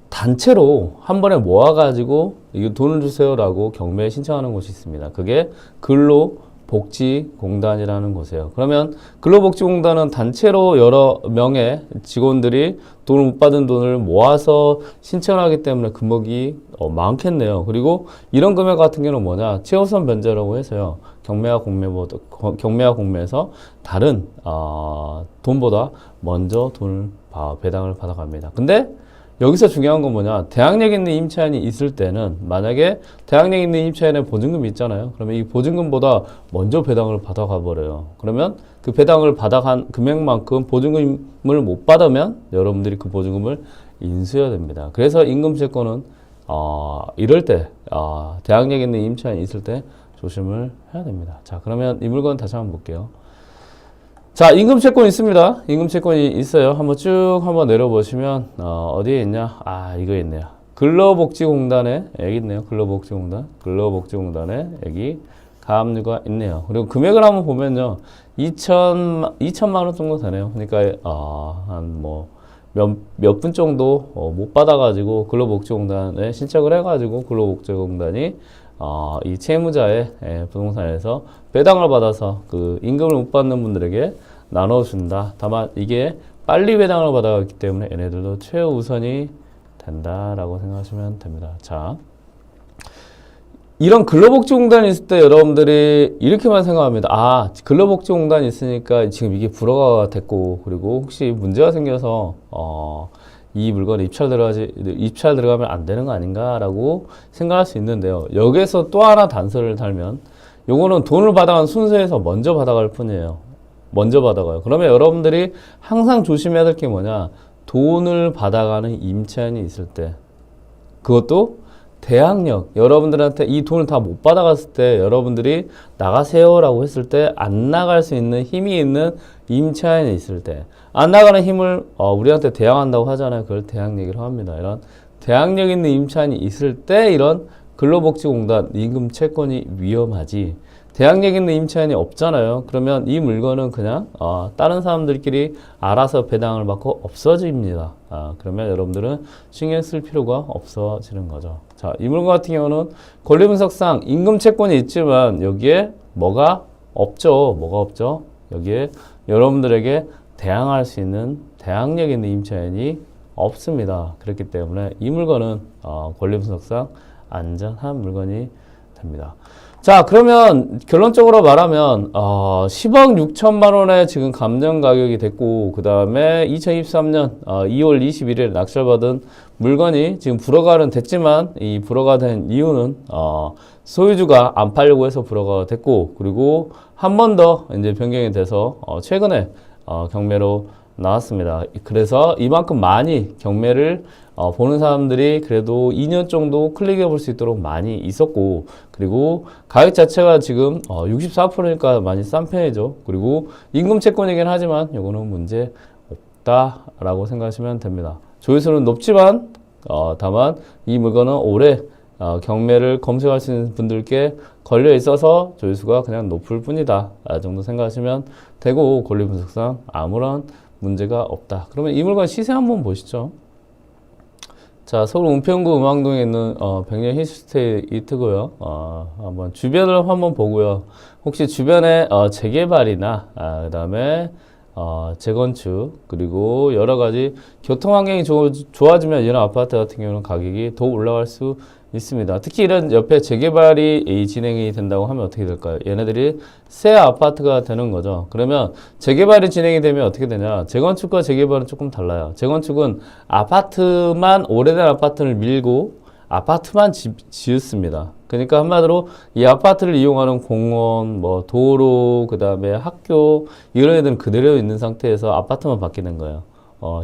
단체로 한 번에 모아가지고 이거 돈을 주세요라고 경매에 신청하는 곳이 있습니다. 그게 근로복지공단이라는 곳이에요. 그러면 근로복지공단은 단체로 여러 명의 직원들이 돈을 못 받은 돈을 모아서 신청을 하기 때문에 금액이 많겠네요. 그리고 이런 금액 같은 경우는 뭐냐? 최우선 변제라고 해서요. 경매와 공매에서 다른 돈보다 먼저 돈을 배당을 받아갑니다. 근데 여기서 중요한 건 뭐냐? 대항력 있는 임차인이 있을 때는 만약에 대항력 있는 임차인의 보증금이 있잖아요. 그러면 이 보증금보다 먼저 배당을 받아가 버려요. 그러면 그 배당을 받아간 금액만큼 보증금을 못 받으면 여러분들이 그 보증금을 인수해야 됩니다. 그래서 임금채권은 이럴 때 대항력 있는 임차인이 있을 때 조심을 해야 됩니다. 자, 그러면 이 물건 다시 한번 볼게요. 자, 임금채권 있습니다. 임금채권이 있어요. 한번 쭉 내려보시면 어디에 있냐? 이거 있네요. 근로복지공단에 여기 있네요. 근로복지공단에 여기 가압류가 있네요. 그리고 금액을 한번 보면요. 2천만 원 정도 되네요. 그러니까 한 몇 분 정도 못 받아가지고 근로복지공단에 신청을 해가지고 근로복지공단이 이 채무자의 부동산에서 배당을 받아서 그 임금을 못 받는 분들에게 나눠준다. 다만 이게 빨리 배당을 받아갔기 때문에 얘네들도 최우선이 된다라고 생각하시면 됩니다. 자, 이런 근로복지공단이 있을 때 여러분들이 이렇게만 생각합니다. 근로복지공단이 있으니까 지금 이게 불허가 됐고, 그리고 혹시 문제가 생겨서 이 물건에 입찰 들어가면 안 되는 거 아닌가라고 생각할 수 있는데요. 여기서 또 하나 단서를 달면 요거는 돈을 받아간 순서에서 먼저 받아갈 뿐이에요. 먼저 받아가요. 그러면 여러분들이 항상 조심해야 될 게 뭐냐? 돈을 받아가는 임차인이 있을 때, 그것도 대항력, 여러분들한테 이 돈을 다 못 받아갔을 때 여러분들이 나가세요라고 했을 때 안 나갈 수 있는 힘이 있는 임차인이 있을 때 안 나가는 힘을 우리한테 대항한다고 하잖아요. 그걸 대항력이라고 합니다. 이런 대항력 있는 임차인이 있을 때 이런 근로복지공단 임금 채권이 위험하지. 대항력 있는 임차인이 없잖아요. 그러면 이 물건은 그냥 다른 사람들끼리 알아서 배당을 받고 없어집니다. 그러면 여러분들은 신경 쓸 필요가 없어지는 거죠. 자, 이 물건 같은 경우는 권리분석상 임금 채권이 있지만 여기에 뭐가 없죠. 뭐가 없죠. 여기에 여러분들에게 대항할 수 있는 대항력 있는 임차인이 없습니다. 그렇기 때문에 이 물건은 권리분석상 안전한 물건이 됩니다. 자, 그러면 결론적으로 말하면 10억 6천만 원에 지금 감정 가격이 됐고 그 다음에 2023년 2월 21일 낙찰받은 물건이 지금 불허가는 됐지만 이 불허가 된 이유는 소유주가 안 팔려고 해서 불허가 됐고 그리고 한 번 더 이제 변경이 돼서 최근에 경매로 나왔습니다. 그래서 이만큼 많이 경매를 보는 사람들이 그래도 2년 정도 클릭해 볼 수 있도록 많이 있었고 그리고 가격 자체가 지금 64%니까 많이 싼 편이죠. 그리고 임금 채권이긴 하지만 이거는 문제 없다라고 생각하시면 됩니다. 조회수는 높지만 다만 이 물건은 올해 경매를 검색할 수 있는 분들께 걸려 있어서 조회수가 그냥 높을 뿐이다 정도 생각하시면 되고 권리분석상 아무런 문제가 없다. 그러면 이 물건 시세 한번 보시죠. 자, 서울 은평구 음왕동에 있는 백년 힐스테이트고요. 한번 주변을 한번 보고요. 혹시 주변에 재개발이나 그다음에 재건축 그리고 여러 가지 교통 환경이 좋아지면 이런 아파트 같은 경우는 가격이 더 올라갈 수 있습니다. 특히 이런 옆에 재개발이 진행이 된다고 하면 어떻게 될까요? 얘네들이 새 아파트가 되는 거죠. 그러면 재개발이 진행이 되면 어떻게 되냐? 재건축과 재개발은 조금 달라요. 재건축은 아파트만 오래된 아파트를 밀고 아파트만 지었습니다. 그러니까 한마디로 이 아파트를 이용하는 공원, 뭐 도로, 그 다음에 학교 이런 애들은 그대로 있는 상태에서 아파트만 바뀌는 거예요.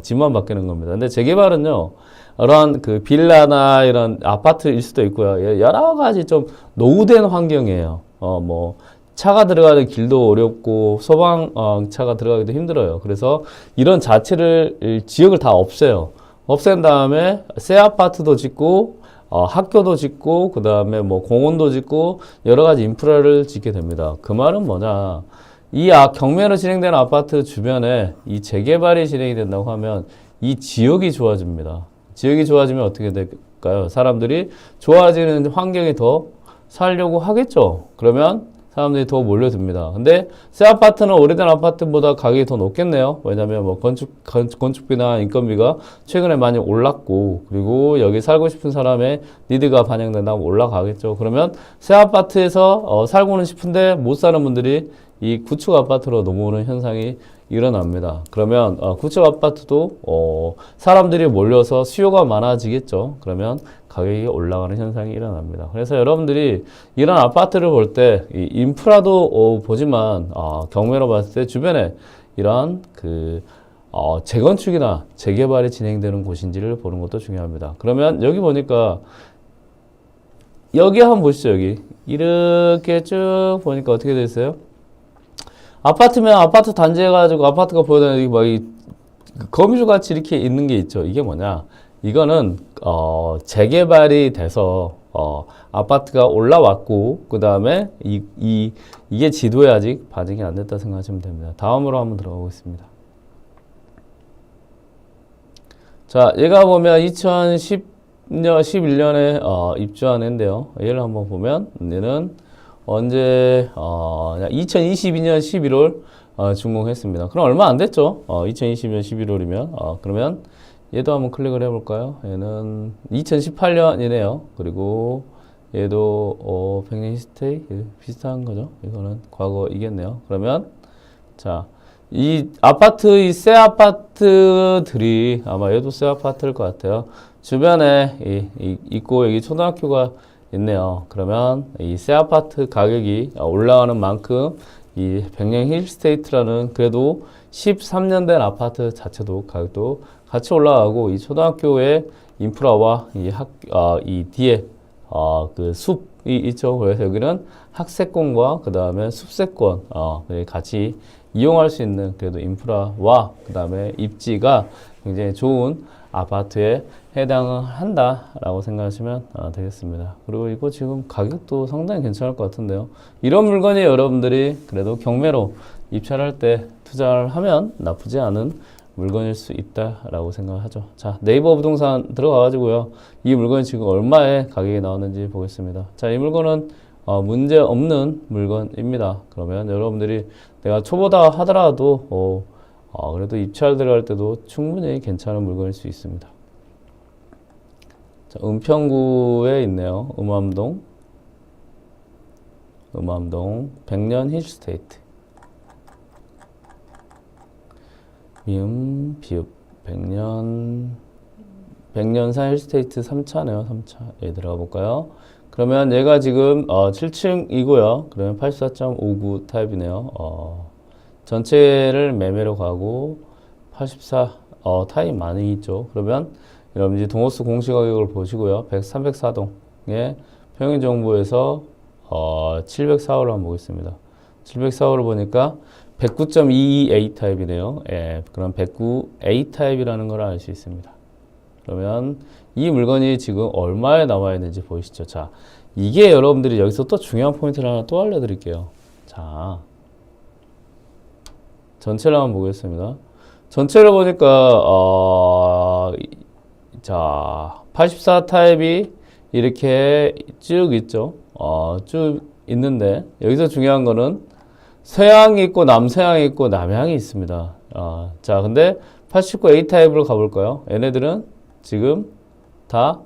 집만 바뀌는 겁니다. 근데 재개발은요, 이런 그 빌라나 이런 아파트일 수도 있고요. 여러 가지 좀 노후된 환경이에요. 뭐 차가 들어가는 길도 어렵고 소방차가 들어가기도 힘들어요. 그래서 이런 자체를 지역을 다 없애요. 없앤 다음에 새 아파트도 짓고 학교도 짓고 그 다음에 뭐 공원도 짓고 여러 가지 인프라를 짓게 됩니다. 그 말은 뭐냐? 이 경매로 진행되는 아파트 주변에 이 재개발이 진행이 된다고 하면 이 지역이 좋아집니다. 지역이 좋아지면 어떻게 될까요? 사람들이 좋아지는 환경이 더 살려고 하겠죠. 그러면 사람들이 더 몰려듭니다. 근데 새 아파트는 오래된 아파트보다 가격이 더 높겠네요. 왜냐하면 뭐 건축비나 인건비가 최근에 많이 올랐고 그리고 여기 살고 싶은 사람의 니드가 반영된다면 올라가겠죠. 그러면 새 아파트에서 살고는 싶은데 못 사는 분들이 이 구축 아파트로 넘어오는 현상이 일어납니다. 그러면 구축 아파트도 사람들이 몰려서 수요가 많아지겠죠. 그러면 가격이 올라가는 현상이 일어납니다. 그래서 여러분들이 이런 아파트를 볼 때 이 인프라도 보지만 경매로 봤을 때 주변에 이런 그 재건축이나 재개발이 진행되는 곳인지를 보는 것도 중요합니다. 그러면 여기 보니까 여기 한번 보시죠. 여기 이렇게 쭉 보니까 어떻게 되어 있어요? 아파트면 아파트 단지 해가지고 아파트가 보여다니는 막이 거미줄 같이 이렇게 있는 게 있죠. 이게 뭐냐? 이거는 재개발이 돼서 아파트가 올라왔고 그 다음에 이게 지도에 아직 반영이 안 됐다 생각하시면 됩니다. 다음으로 한번 들어가 보겠습니다. 자, 얘가 보면 2010년 11년에 입주한 애인데요. 얘를 한번 보면 얘는 언제 2022년 11월 준공했습니다. 그럼 얼마 안 됐죠? 2022년 11월이면 그러면 얘도 한번 클릭을 해볼까요? 얘는 2018년이네요. 그리고 얘도 백년 히스테이 비슷한 거죠. 이거는 과거이겠네요. 그러면 자, 이 아파트, 이 새 아파트들이 아마 얘도 새 아파트일 것 같아요. 주변에 있고 여기 초등학교가 있네요. 그러면 이 새 아파트 가격이 올라가는 만큼 이 백년 힐스테이트라는 그래도 13년 된 아파트 자체도 가격도 같이 올라가고 이 초등학교의 인프라와 이 뒤에 그 숲이 있죠. 그래서 여기는 학세권과 그 다음에 숲세권, 같이 이용할 수 있는 그래도 인프라와 그 다음에 입지가 굉장히 좋은 아파트에 해당을 한다라고 생각하시면 되겠습니다. 그리고 이거 지금 가격도 상당히 괜찮을 것 같은데요. 이런 물건이 여러분들이 그래도 경매로 입찰할 때 투자를 하면 나쁘지 않은 물건일 수 있다라고 생각하죠. 자, 네이버 부동산 들어가가지고요. 이 물건이 지금 얼마에 가격이 나왔는지 보겠습니다. 자, 이 물건은 문제 없는 물건입니다. 그러면 여러분들이 내가 초보다 하더라도 그래도 입찰 들어갈 때도 충분히 괜찮은 물건일 수 있습니다. 자, 은평구에 있네요. 음암동 백년 힐스테이트. 미음 비읍 백년산 힐스테이트 3차네요. 3차. 예, 들어가 볼까요? 그러면 얘가 지금 7층이고요. 그러면 84.59 타입이네요. 전체를 매매로 가고 84 타입 많이 있죠. 그러면 여러분 이제 동호수 공시가격을 보시고요. 304동의 평균정보에서 704호를 한번 보겠습니다. 704호를 보니까 109.22A 타입이네요. 예, 그럼 109A 타입이라는 걸 알 수 있습니다. 그러면 이 물건이 지금 얼마에 나와 있는지 보이시죠? 자, 이게 여러분들이 여기서 또 중요한 포인트를 하나 또 알려드릴게요. 자, 전체를 한번 보겠습니다. 전체를 보니까 자, 84 타입이 이렇게 쭉 있죠. 쭉 있는데 여기서 중요한 거는 서향이 있고 남서향이 있고 남향이 있습니다. 자, 근데 89A 타입으로 가볼까요? 얘네들은 지금 다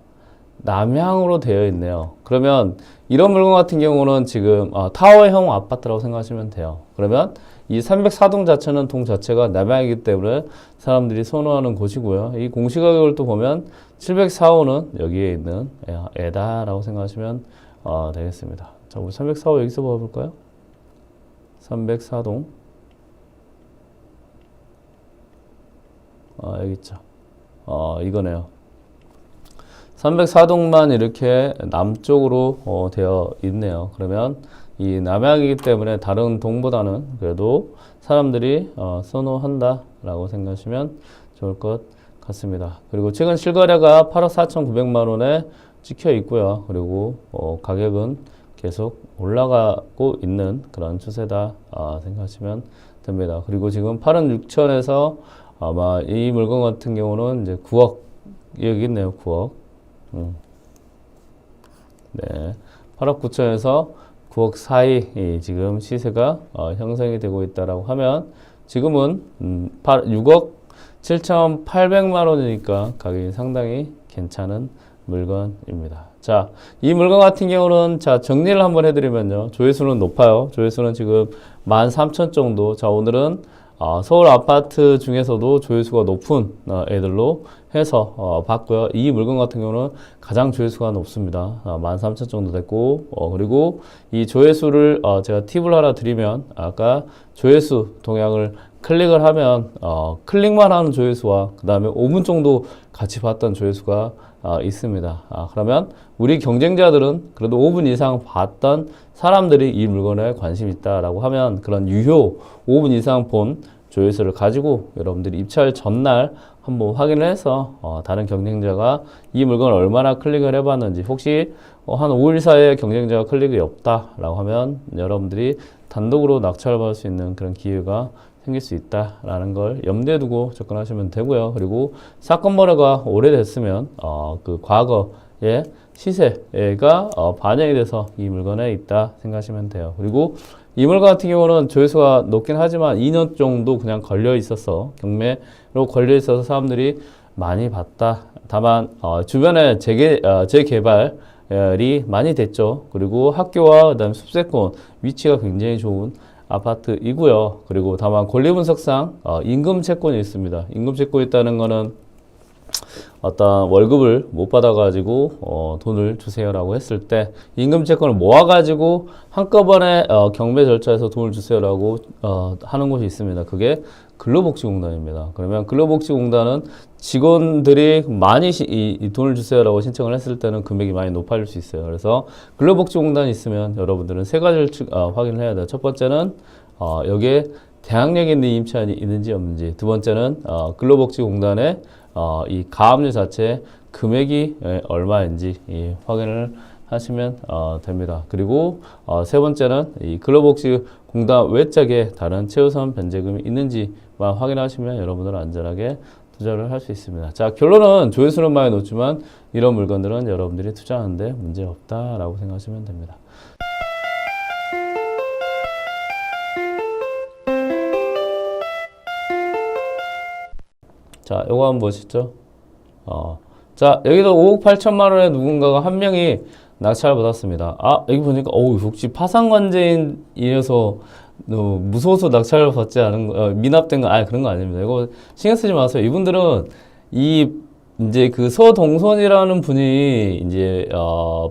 남향으로 되어 있네요. 그러면 이런 물건 같은 경우는 지금 타워형 아파트라고 생각하시면 돼요. 그러면 이 304동 자체는 동 자체가 남향이기 때문에 사람들이 선호하는 곳이고요. 이 공시가격을 또 보면 704호는 여기에 있는 애다라고 생각하시면 되겠습니다. 자, 우리 304호 여기서 봐볼까요? 304동. 여기 있죠. 이거네요. 304동만 이렇게 남쪽으로 되어 있네요. 그러면 이 남향이기 때문에 다른 동보다는 그래도 사람들이 선호한다라고 생각하시면 좋을 것 같습니다. 그리고 최근 실거래가 8억 4,900만 원에 찍혀 있고요. 그리고 가격은 계속 올라가고 있는 그런 추세다 생각하시면 됩니다. 그리고 지금 8억 6천에서 아마 이 물건 같은 경우는 이제 9억 여기 있네요. 9억. 네, 8억 9천에서 9억 사이 지금 시세가 형성이 되고 있다라고 하면 지금은 6억 7,800만 원이니까 가격이 상당히 괜찮은 물건입니다. 자, 이 물건 같은 경우는 자, 정리를 한번 해드리면요. 조회수는 높아요. 조회수는 지금 13,000 정도. 자, 오늘은 서울 아파트 중에서도 조회수가 높은 애들로 해서 봤고요. 이 물건 같은 경우는 가장 조회수가 높습니다. 13,000 정도 됐고, 그리고 이 조회수를 제가 팁을 하나 드리면 아까 조회수 동향을 클릭을 하면 클릭만 하는 조회수와 그 다음에 5분 정도 같이 봤던 조회수가 있습니다. 그러면 우리 경쟁자들은 그래도 5분 이상 봤던 사람들이 이 물건에 관심 있다라고 하면 그런 유효 5분 이상 본 조회수를 가지고 여러분들이 입찰 전날 한번 확인을 해서 다른 경쟁자가 이 물건을 얼마나 클릭을 해봤는지 혹시 한 5일 사이에 경쟁자가 클릭이 없다라고 하면 여러분들이 단독으로 낙찰을 받을 수 있는 그런 기회가 생길 수 있다라는 걸 염두에 두고 접근하시면 되고요. 그리고 사건 번호가 오래됐으면 그 과거의 시세가 반영이 돼서 이 물건에 있다 생각하시면 돼요. 그리고 이 물건 같은 경우는 조회수가 높긴 하지만 2년 정도 그냥 걸려 있어서 경매로 걸려 있어서 사람들이 많이 봤다. 다만 주변에 재개발이 많이 됐죠. 그리고 학교와 그다음에 숲세권 위치가 굉장히 좋은 아파트이고요. 그리고 다만 권리분석상 임금 채권이 있습니다. 임금 채권이 있다는 거는 어떤 월급을 못 받아가지고 돈을 주세요라고 했을 때 임금 채권을 모아가지고 한꺼번에 경매 절차에서 돈을 주세요라고 하는 곳이 있습니다. 그게 근로복지공단입니다. 그러면 근로복지공단은 직원들이 많이 이 돈을 주세요라고 신청을 했을 때는 금액이 많이 높아질 수 있어요. 그래서 근로복지공단이 있으면 여러분들은 세 가지를 확인을 해야 돼요. 첫 번째는 여기에 대항력 있는 임차인이 있는지 없는지, 두 번째는 근로복지공단의 이 가압류 자체 금액이 얼마인지 확인을 하시면 됩니다. 그리고 세 번째는 이 근로복지공단 외적에 다른 최우선 변제금이 있는지만 확인하시면 여러분들은 안전하게 투자를 할 수 있습니다. 자, 결론은 조회수는 많이 높지만 이런 물건들은 여러분들이 투자하는데 문제 없다라고 생각하시면 됩니다. 자, 요거 한번 보시죠. 자, 여기도 5억 8천만 원에 누군가가 한 명이 낙찰을 받았습니다. 여기 보니까, 혹시 파산관제인이어서 무서워서 낙찰을 받지 않은 거, 미납된 거, 그런 거 아닙니다. 이거 신경 쓰지 마세요. 이분들은 이제 그 서동선이라는 분이 이제,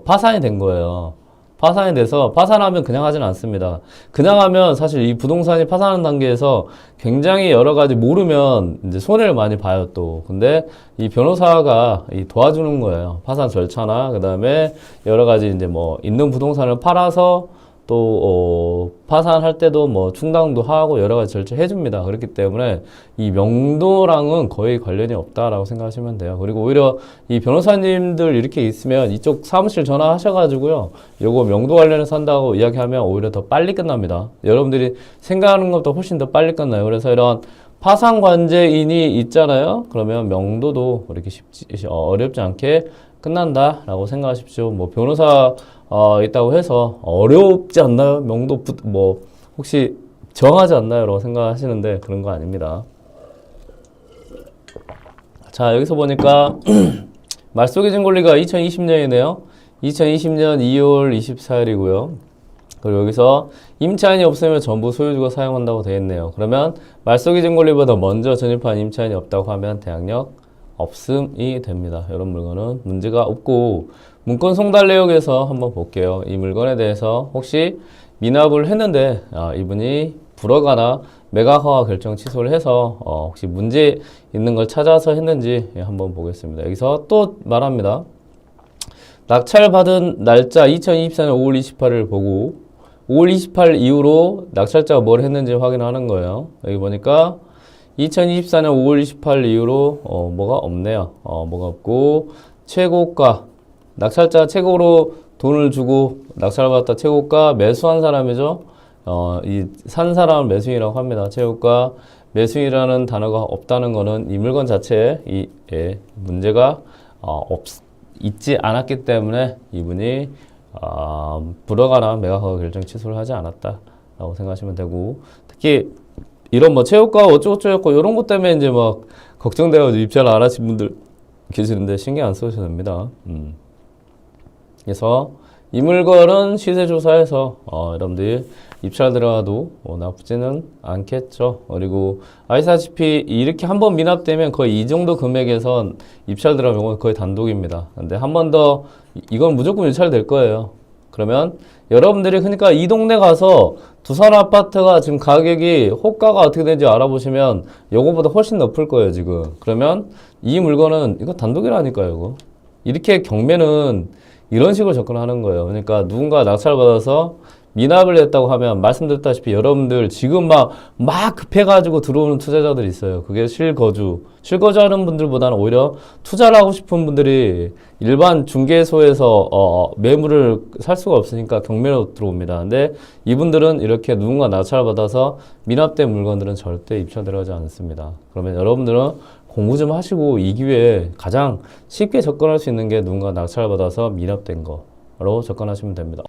파산이 된 거예요. 파산이 돼서 파산하면 그냥 하진 않습니다. 그냥 하면 사실 이 부동산이 파산하는 단계에서 굉장히 여러 가지 모르면 이제 손해를 많이 봐요 또. 근데 이 변호사가 도와주는 거예요. 파산 절차나 그다음에 여러 가지 이제 뭐 있는 부동산을 팔아서 또 파산할 때도 뭐 충당도 하고 여러 가지 절차 해줍니다. 그렇기 때문에 이 명도랑은 거의 관련이 없다라고 생각하시면 돼요. 그리고 오히려 이 변호사님들 이렇게 있으면 이쪽 사무실 전화하셔가지고요, 요거 명도 관련해서 한다고 이야기하면 오히려 더 빨리 끝납니다. 여러분들이 생각하는 것보다 훨씬 더 빨리 끝나요. 그래서 이런 파산관제인이 있잖아요. 그러면 명도도 그렇게 어렵지 않게 끝난다라고 생각하십시오. 뭐 변호사 있다고 해서 어렵지 않나요? 명도 뭐 혹시 정하지 않나요? 라고 생각하시는데 그런 거 아닙니다. 자, 여기서 보니까 말소기준 권리가 2020년이네요. 2020년 2월 24일이고요. 그리고 여기서 임차인이 없으면 전부 소유주가 사용한다고 되어 있네요. 그러면 말소기준 권리보다 먼저 전입한 임차인이 없다고 하면 대항력 없음이 됩니다. 이런 물건은 문제가 없고, 문건 송달 내역에서 한번 볼게요. 이 물건에 대해서 혹시 미납을 했는데 이분이 불허가나 매각허가 결정 취소를 해서 혹시 문제 있는 걸 찾아서 했는지 한번 보겠습니다. 여기서 또 말합니다. 낙찰받은 날짜 2024년 5월 28일 보고 5월 28일 이후로 낙찰자가 뭘 했는지 확인하는 거예요. 여기 보니까 2024년 5월 28일 이후로 뭐가 없네요. 뭐가 없고, 최고가 낙찰자 최고로 돈을 주고 낙찰받았다. 최고가 매수한 사람이죠. 이 산 사람을 매수인이라고 합니다. 최고가 매수인이라는 단어가 없다는 거는 이 물건 자체에 문제가 있지 않았기 때문에 이분이 불허가나 매각허가 결정 취소를 하지 않았다라고 생각하시면 되고, 특히 이런 뭐 최고가 어쩌고저쩌고 이런 것 때문에 이제 막 걱정돼가지고 입찰을 안 하신 분들 계시는데 신경 안 쓰셔도 됩니다. 그래서 이 물건은 시세조사에서 여러분들이 입찰 들어가도 나쁘지는 않겠죠. 그리고 아시다시피 이렇게 한 번 미납되면 거의 이 정도 금액에선 입찰 들어가면 거의 단독입니다. 근데 한 번 더 이건 무조건 유찰될 거예요. 그러면 여러분들이 그러니까 이 동네 가서 두산 아파트가 지금 가격이 호가가 어떻게 되는지 알아보시면 요거보다 훨씬 높을 거예요 지금. 그러면 이 물건은 이거 단독이라니까요. 이거 이렇게 경매는 이런 식으로 접근하는 거예요. 그러니까 누군가 낙찰을 받아서 미납을 했다고 하면 말씀드렸다시피 여러분들 지금 막 급해가지고 들어오는 투자자들이 있어요. 그게 실거주하는 분들보다는 오히려 투자를 하고 싶은 분들이 일반 중개소에서 매물을 살 수가 없으니까 경매로 들어옵니다. 근데 이분들은 이렇게 누군가 낙찰을 받아서 미납된 물건들은 절대 입찰 들어가지 않습니다. 그러면 여러분들은 공부 좀 하시고 이 기회에 가장 쉽게 접근할 수 있는 게 누군가 낙찰을 받아서 미납된 거로 접근하시면 됩니다.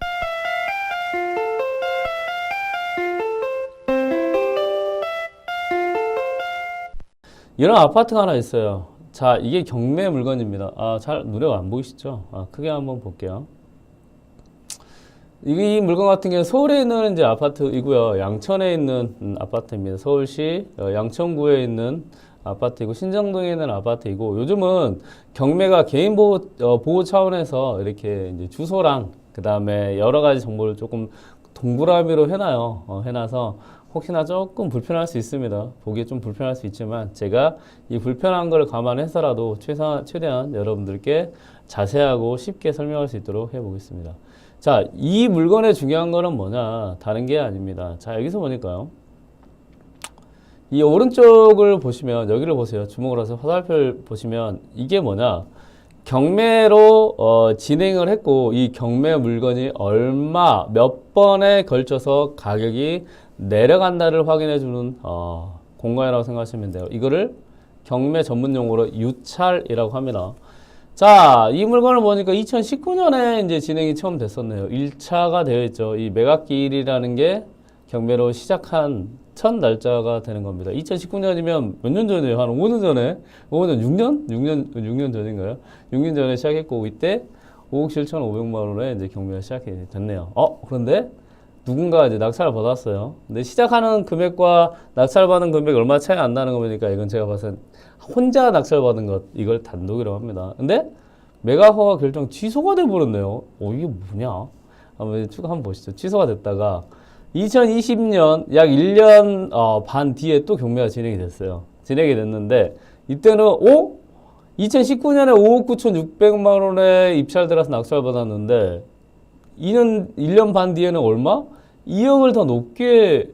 이런 아파트가 하나 있어요. 자, 이게 경매 물건입니다. 잘 눈에 안 보이시죠? 크게 한번 볼게요. 이 물건 같은 경우는 서울에 있는 이제 아파트이고요. 양천에 있는 아파트입니다. 서울시 양천구에 있는 아파트이고, 신정동에 있는 아파트이고, 요즘은 경매가 개인 보호 차원에서 이렇게 이제 주소랑 그 다음에 여러 가지 정보를 조금 동그라미로 해놔요. 해놔서 혹시나 조금 불편할 수 있습니다. 보기에 좀 불편할 수 있지만 제가 이 불편한 걸 감안해서라도 최대한 여러분들께 자세하고 쉽게 설명할 수 있도록 해보겠습니다. 자, 이 물건의 중요한 거는 뭐냐? 다른 게 아닙니다. 자, 여기서 보니까요. 이 오른쪽을 보시면 여기를 보세요. 주목을 해서 화살표를 보시면 이게 뭐냐? 경매로 진행을 했고 이 경매 물건이 얼마 몇 번에 걸쳐서 가격이 내려간다를 확인해 주는 공간이라고 생각하시면 돼요. 이거를 경매 전문 용어로 유찰이라고 합니다. 자, 이 물건을 보니까 2019년에 이제 진행이 처음 됐었네요. 1차가 되어 있죠. 이 매각기일이라는 게 경매로 시작한 첫 날짜가 되는 겁니다. 2019년이면 몇 년 전이에요? 한 5년 전에? 5년, 6년? 6년 전인가요? 6년 전에 시작했고, 이때 5억 7,500만 원에 이제 경매가 시작이 됐네요. 그런데 누군가 이제 낙찰을 받았어요. 근데 시작하는 금액과 낙찰받은 금액이 얼마 차이 안 나는 거니까 이건 제가 봤을 땐 혼자 낙찰받은 것, 이걸 단독이라고 합니다. 근데 매각허가 결정 취소가 돼버렸네요. 이게 뭐냐? 한번 쭉 한번 보시죠. 취소가 됐다가 2020년 약 1년 반 뒤에 또 경매가 진행이 됐어요. 진행이 됐는데 이때는 2019년에 5억 9,600만 원에 입찰들어서 낙찰 받았는데 1년 반 뒤에는 얼마? 2억을 더 높게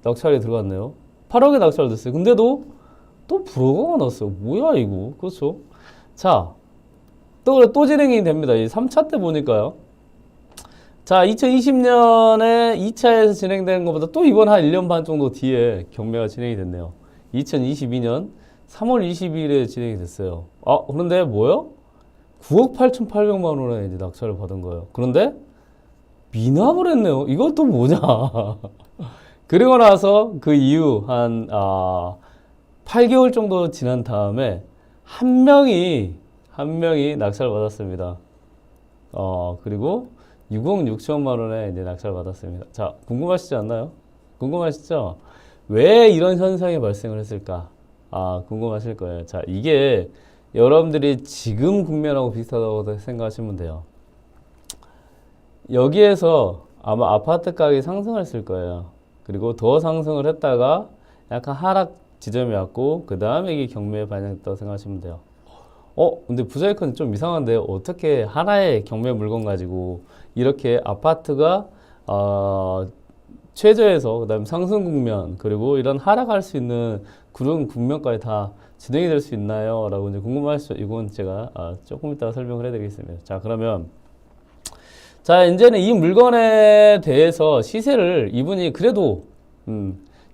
낙찰이 들어갔네요. 8억에 낙찰됐어요. 근데도 또 불허가 났어요. 뭐야 이거? 그렇죠? 자, 또 진행이 됩니다. 이 3차 때 보니까요. 자, 2020년에 2차에서 진행되는 것보다 또 이번 한 1년 반 정도 뒤에 경매가 진행이 됐네요. 2022년 3월 20일에 진행이 됐어요. 그런데 뭐요? 9억 8,800만 원에 이제 낙찰을 받은 거예요. 그런데 미납을 했네요. 이건 또 뭐냐? 그리고 나서 그 이후 한 8개월 정도 지난 다음에 한 명이 낙찰을 받았습니다. 그리고 6억 6천만 원에 이제 낙찰을 받았습니다. 자, 궁금하시지 않나요? 궁금하시죠? 왜 이런 현상이 발생을 했을까? 궁금하실 거예요. 자, 이게 여러분들이 지금 국면하고 비슷하다고 생각하시면 돼요. 여기에서 아마 아파트 가격이 상승했을 거예요. 그리고 더 상승을 했다가 약간 하락 지점이 왔고 그 다음에 이게 경매에 반영됐다고 생각하시면 돼요. 근데 부자이컨 좀 이상한데 어떻게 하나의 경매 물건 가지고 이렇게 아파트가 최저에서 그다음 상승 국면 그리고 이런 하락할 수 있는 그런 국면까지 다 진행이 될 수 있나요? 라고 이제 궁금하시죠? 이건 제가 조금 이따가 설명을 해드리겠습니다. 자, 그러면 자, 이제는 이 물건에 대해서 시세를 이분이 그래도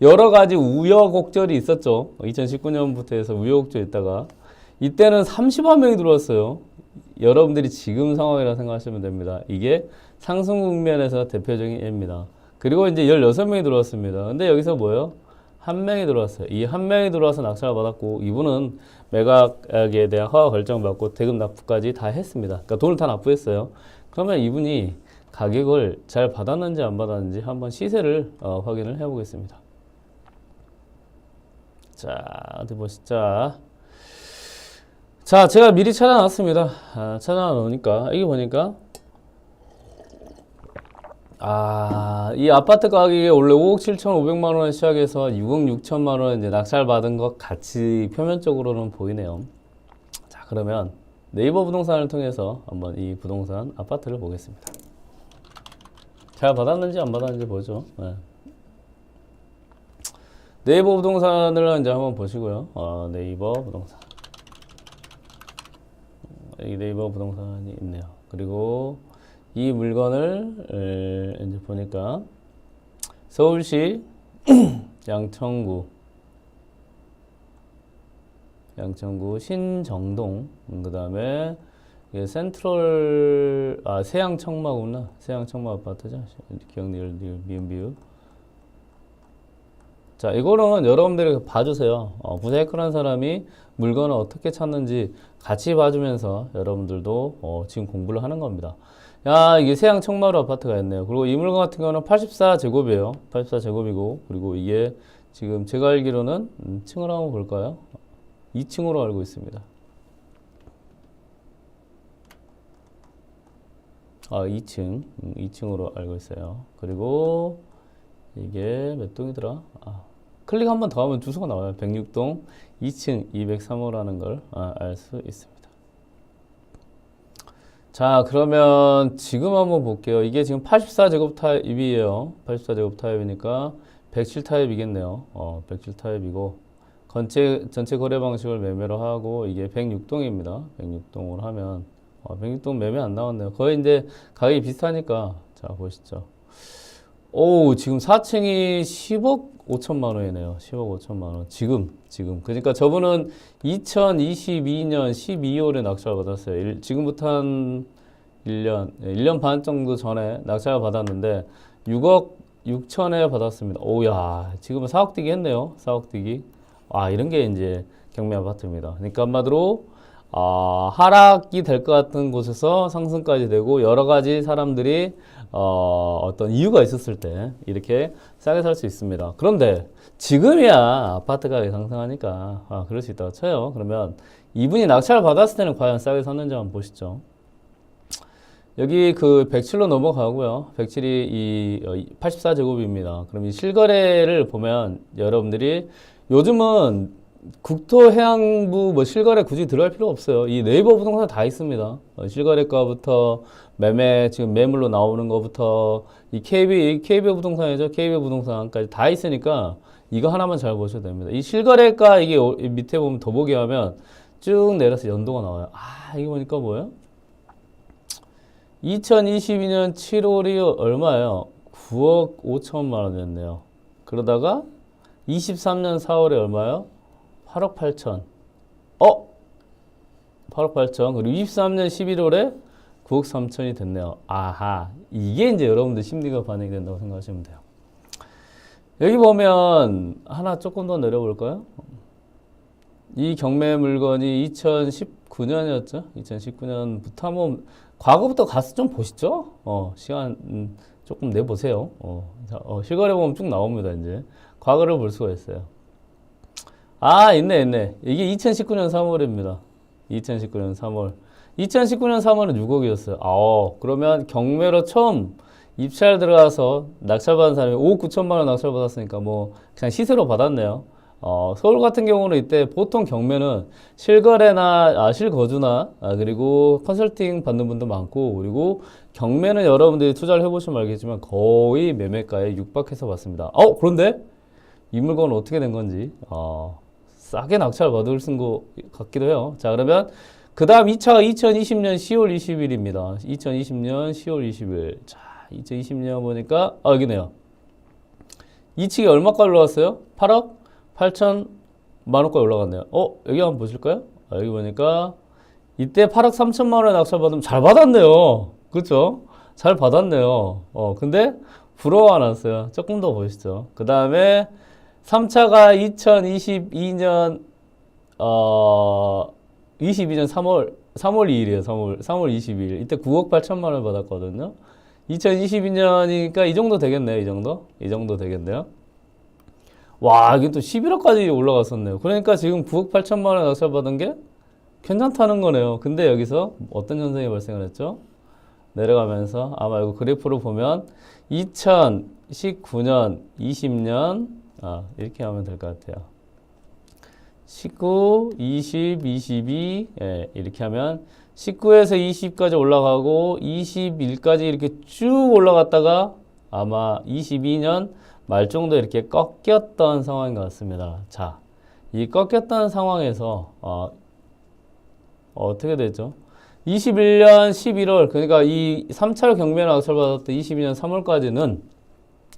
여러 가지 우여곡절이 있었죠. 2019년부터 해서 우여곡절이 있다가 이때는 30만 명이 들어왔어요. 여러분들이 지금 상황이라 생각하시면 됩니다. 이게 상승 국면에서 대표적인 예입니다. 그리고 이제 16명이 들어왔습니다. 근데 여기서 뭐예요? 한 명이 들어왔어요. 이 한 명이 들어와서 낙찰을 받았고 이분은 매각에 대한 허가 결정을 받고 대금 납부까지 다 했습니다. 그러니까 돈을 다 납부했어요. 그러면 이분이 가격을 잘 받았는지 안 받았는지 한번 시세를 확인을 해보겠습니다. 자, 어디 보시자. 자, 제가 미리 찾아놨습니다. 찾아놓으니까 이게 보니까 이 아파트 가격이 원래 5억 7,500만 원에 시작해서 6억 6천만 원 이제 낙찰 받은 것 같이 표면적으로는 보이네요. 자, 그러면 네이버 부동산을 통해서 한번 이 부동산 아파트를 보겠습니다. 잘 받았는지 안 받았는지 보죠. 네. 네이버 부동산을 이제 한번 보시고요. 네이버 부동산. 여기 네이버 부동산이 있네요. 그리고 이 물건을 이제 보니까 서울시 양천구 신정동 그 다음에 센트럴 세양청마구나. 세양청마 아파트죠. 기억 니은 비읍. 자, 이거는 여러분들이 봐주세요. 부자이크라는 사람이 물건을 어떻게 찾는지 같이 봐주면서 여러분들도 지금 공부를 하는 겁니다. 이게 세양 청마루 아파트가 있네요. 그리고 이 물건 같은 경우는 84제곱이에요. 84제곱이고, 그리고 이게 지금 제가 알기로는 층을 한번 볼까요? 2층으로 알고 있습니다. 2층으로 알고 있어요. 그리고 이게 몇 동이더라? 클릭 한 번 더 하면 주소가 나와요. 106동 2층 203호라는 걸 알 수 있습니다. 자, 그러면 지금 한번 볼게요. 이게 지금 84제곱 타입이에요. 84제곱 타입이니까 107 타입이겠네요. 107 타입이고 전체 거래 방식을 매매로 하고 이게 106동입니다. 106동을 하면 106동 매매 안 나왔네요. 거의 이제 가격이 비슷하니까 자, 보시죠. 오, 지금 4층이 10억 5천만 원이네요. 10억 5천만 원. 지금. 그러니까 저분은 2022년 12월에 낙찰을 받았어요. 지금부터 한 1년 반 정도 전에 낙찰을 받았는데 6억 6천에 받았습니다. 오야, 지금은 4억 뛰기 했네요. 4억 뛰기. 이런 게 이제 경매 아파트입니다. 그러니까 한마디로 하락이 될 것 같은 곳에서 상승까지 되고 여러 가지 사람들이 어떤 이유가 있었을 때 이렇게 싸게 살 수 있습니다. 그런데 지금이야 아파트 가격이 상승하니까 그럴 수 있다고 쳐요. 그러면 이분이 낙찰을 받았을 때는 과연 싸게 샀는지 한번 보시죠. 여기 그 107로 넘어가고요. 107이 이 84제곱입니다. 그럼 이 실거래를 보면 여러분들이 요즘은 국토해양부 뭐 실거래 굳이 들어갈 필요 없어요. 이 네이버 부동산 다 있습니다. 실거래가부터 매매 지금 매물로 나오는 거부터 이 KB 부동산이죠. KB 부동산까지 다 있으니까 이거 하나만 잘 보셔도 됩니다. 이 실거래가 이게 밑에 보면 더보기 하면 쭉 내려서 연도가 나와요. 이거 보니까 뭐예요? 2022년 7월이 얼마예요? 9억 5천만 원이었네요. 그러다가 23년 4월에 얼마요? 8억 8천. 8억 8천. 그리고 23년 11월에 9억 3천이 됐네요. 이게 이제 여러분들 심리가 반영이 된다고 생각하시면 돼요. 여기 보면 하나 조금 더 내려볼까요? 이 경매 물건이 2019년이었죠? 2019년부터 한번 과거부터 가서 좀 보시죠. 시간 조금 내보세요. 실거래 보면 쭉 나옵니다, 이제. 과거를 볼 수가 있어요. 있네. 이게 2019년 3월입니다. 2019년 3월. 2019년 3월은 6억이었어요. 그러면 경매로 처음 입찰 들어가서 낙찰받은 사람이 5억 9천만 원 낙찰받았으니까 뭐 그냥 시세로 받았네요. 서울 같은 경우는 이때 보통 경매는 실거래나 실거주나 그리고 컨설팅 받는 분도 많고 그리고 경매는 여러분들이 투자를 해보시면 알겠지만 거의 매매가에 육박해서 받습니다. 그런데 이 물건은 어떻게 된 건지 싸게 낙찰 받을 것 같기도 해요. 자, 그러면 그 다음 2차가 2020년 10월 20일입니다. 2020년 10월 20일. 자, 2020년 보니까 여기네요. 이 층이 얼마까지 올라갔어요? 8억 8천만 원까지 올라갔네요. 여기 한번 보실까요? 여기 보니까 이때 8억 3천만 원에 낙찰 받으면 잘 받았네요. 그렇죠? 잘 받았네요. 근데 부러워 안 왔어요. 조금 더 보시죠. 그 다음에 3차가 2022년 22년 3월 2일이에요. 3월 22일. 이때 9억 8천만 원 받았거든요. 2022년이니까 이 정도 되겠네요. 이 정도 되겠네요. 와, 이게 또 11억까지 올라갔었네요. 그러니까 지금 9억 8천만 원 낙찰 받은 게 괜찮다는 거네요. 근데 여기서 어떤 현상이 발생을 했죠? 내려가면서 아마 이거 그래프로 보면 2019년, 20년 이렇게 하면 될 것 같아요. 19, 20, 22 이렇게 하면 19에서 20까지 올라가고 21까지 이렇게 쭉 올라갔다가 아마 22년 말 정도 이렇게 꺾였던 상황인 것 같습니다. 자, 이 꺾였던 상황에서 어떻게 되죠? 21년 11월 그러니까 이 3차로 경매를 낙찰받았던 22년 3월까지는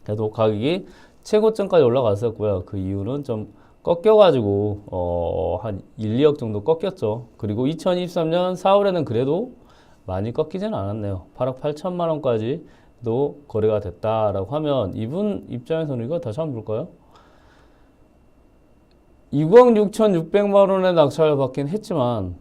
그래도 가격이 최고점까지 올라갔었고요. 그 이유는 좀 꺾여가지고 한 1, 2억 정도 꺾였죠. 그리고 2023년 4월에는 그래도 많이 꺾이지는 않았네요. 8억 8천만 원까지도 거래가 됐다라고 하면 이분 입장에서는 이거 다시 한번 볼까요? 6억 6,600만 원에 낙찰을 받긴 했지만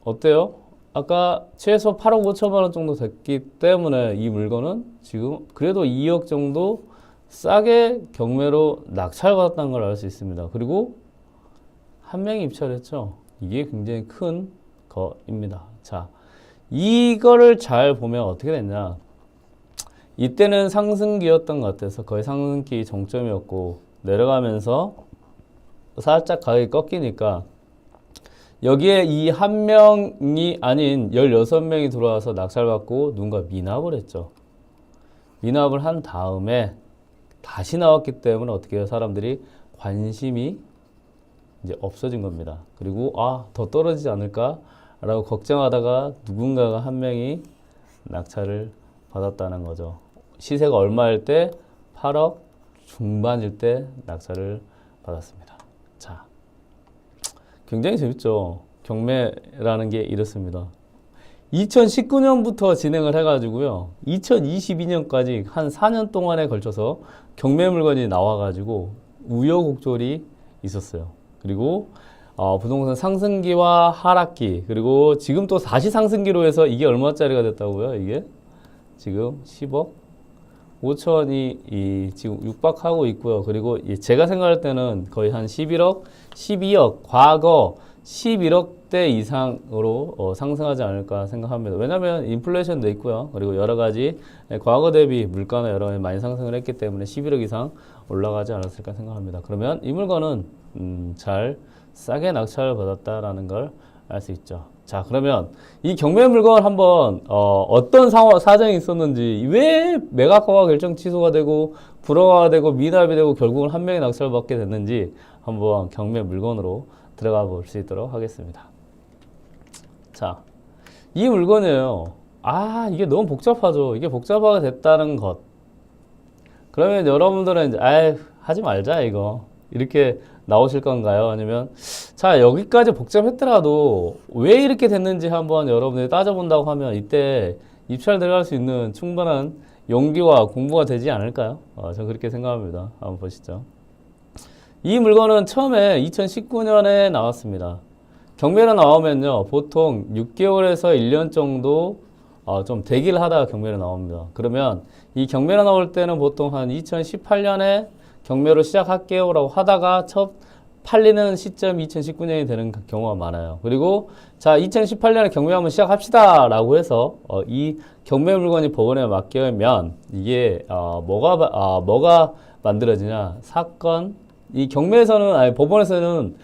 어때요? 아까 최소 8억 5천만 원 정도 됐기 때문에 이 물건은 지금 그래도 2억 정도 싸게 경매로 낙찰받았다는 걸 알 수 있습니다. 그리고 한 명이 입찰했죠. 이게 굉장히 큰 거입니다. 자, 이거를 잘 보면 어떻게 됐냐. 이때는 상승기였던 것 같아서 거의 상승기 정점이었고 내려가면서 살짝 가격이 꺾이니까 여기에 이 한 명이 아닌 16명이 들어와서 낙찰받고 누군가 미납을 했죠. 미납을 한 다음에 다시 나왔기 때문에 어떻게 해요? 사람들이 관심이 이제 없어진 겁니다. 그리고 더 떨어지지 않을까라고 걱정하다가 누군가가 한 명이 낙찰을 받았다는 거죠. 시세가 얼마일 때? 8억 중반일 때 낙찰을 받았습니다. 자, 굉장히 재밌죠. 경매라는 게 이렇습니다. 2019년부터 진행을 해가지고요. 2022년까지 한 4년 동안에 걸쳐서 경매 물건이 나와가지고 우여곡절이 있었어요. 그리고 부동산 상승기와 하락기, 그리고 지금 또 다시 상승기로 해서 이게 얼마짜리가 됐다고요? 이게 지금 10억 5천이 지금 육박하고 있고요. 그리고 제가 생각할 때는 거의 한 11억, 12억, 과거 11억대 이상으로 상승하지 않을까 생각합니다. 왜냐하면 인플레이션도 있고요. 그리고 여러 가지 과거 대비 물가나 여러 가지 많이 상승을 했기 때문에 11억 이상 올라가지 않았을까 생각합니다. 그러면 이 물건은 잘 싸게 낙찰을 받았다라는 걸 알 수 있죠. 자, 그러면 이 경매 물건 한번 어떤 사정이 있었는지, 왜 매각허가 결정 취소가 되고 불허가 되고 미납이 되고 결국은 한 명이 낙찰을 받게 됐는지 한번 경매 물건으로 들어가 볼 수 있도록 하겠습니다. 자, 이 물건이에요. 이게 너무 복잡하죠. 이게 복잡하게 됐다는 것. 그러면 여러분들은 이제 하지 말자 이거 이렇게 나오실 건가요? 아니면 자, 여기까지 복잡했더라도 왜 이렇게 됐는지 한번 여러분들이 따져본다고 하면 이때 입찰 들어갈 수 있는 충분한 용기와 공부가 되지 않을까요? 저는 그렇게 생각합니다. 한번 보시죠. 이 물건은 처음에 2019년에 나왔습니다. 경매로 나오면요, 보통 6개월에서 1년 정도 좀 대기를 하다가 경매로 나옵니다. 그러면 이 경매로 나올 때는 보통 한 2018년에 경매로 시작할게요라고 하다가 첫 팔리는 시점이 2019년이 되는 경우가 많아요. 그리고 자, 2018년에 경매 한번 시작합시다 라고 해서 이 경매 물건이 법원에 맡기면 이게 뭐가 만들어지냐, 사건. 이 경매에서는 법원에서는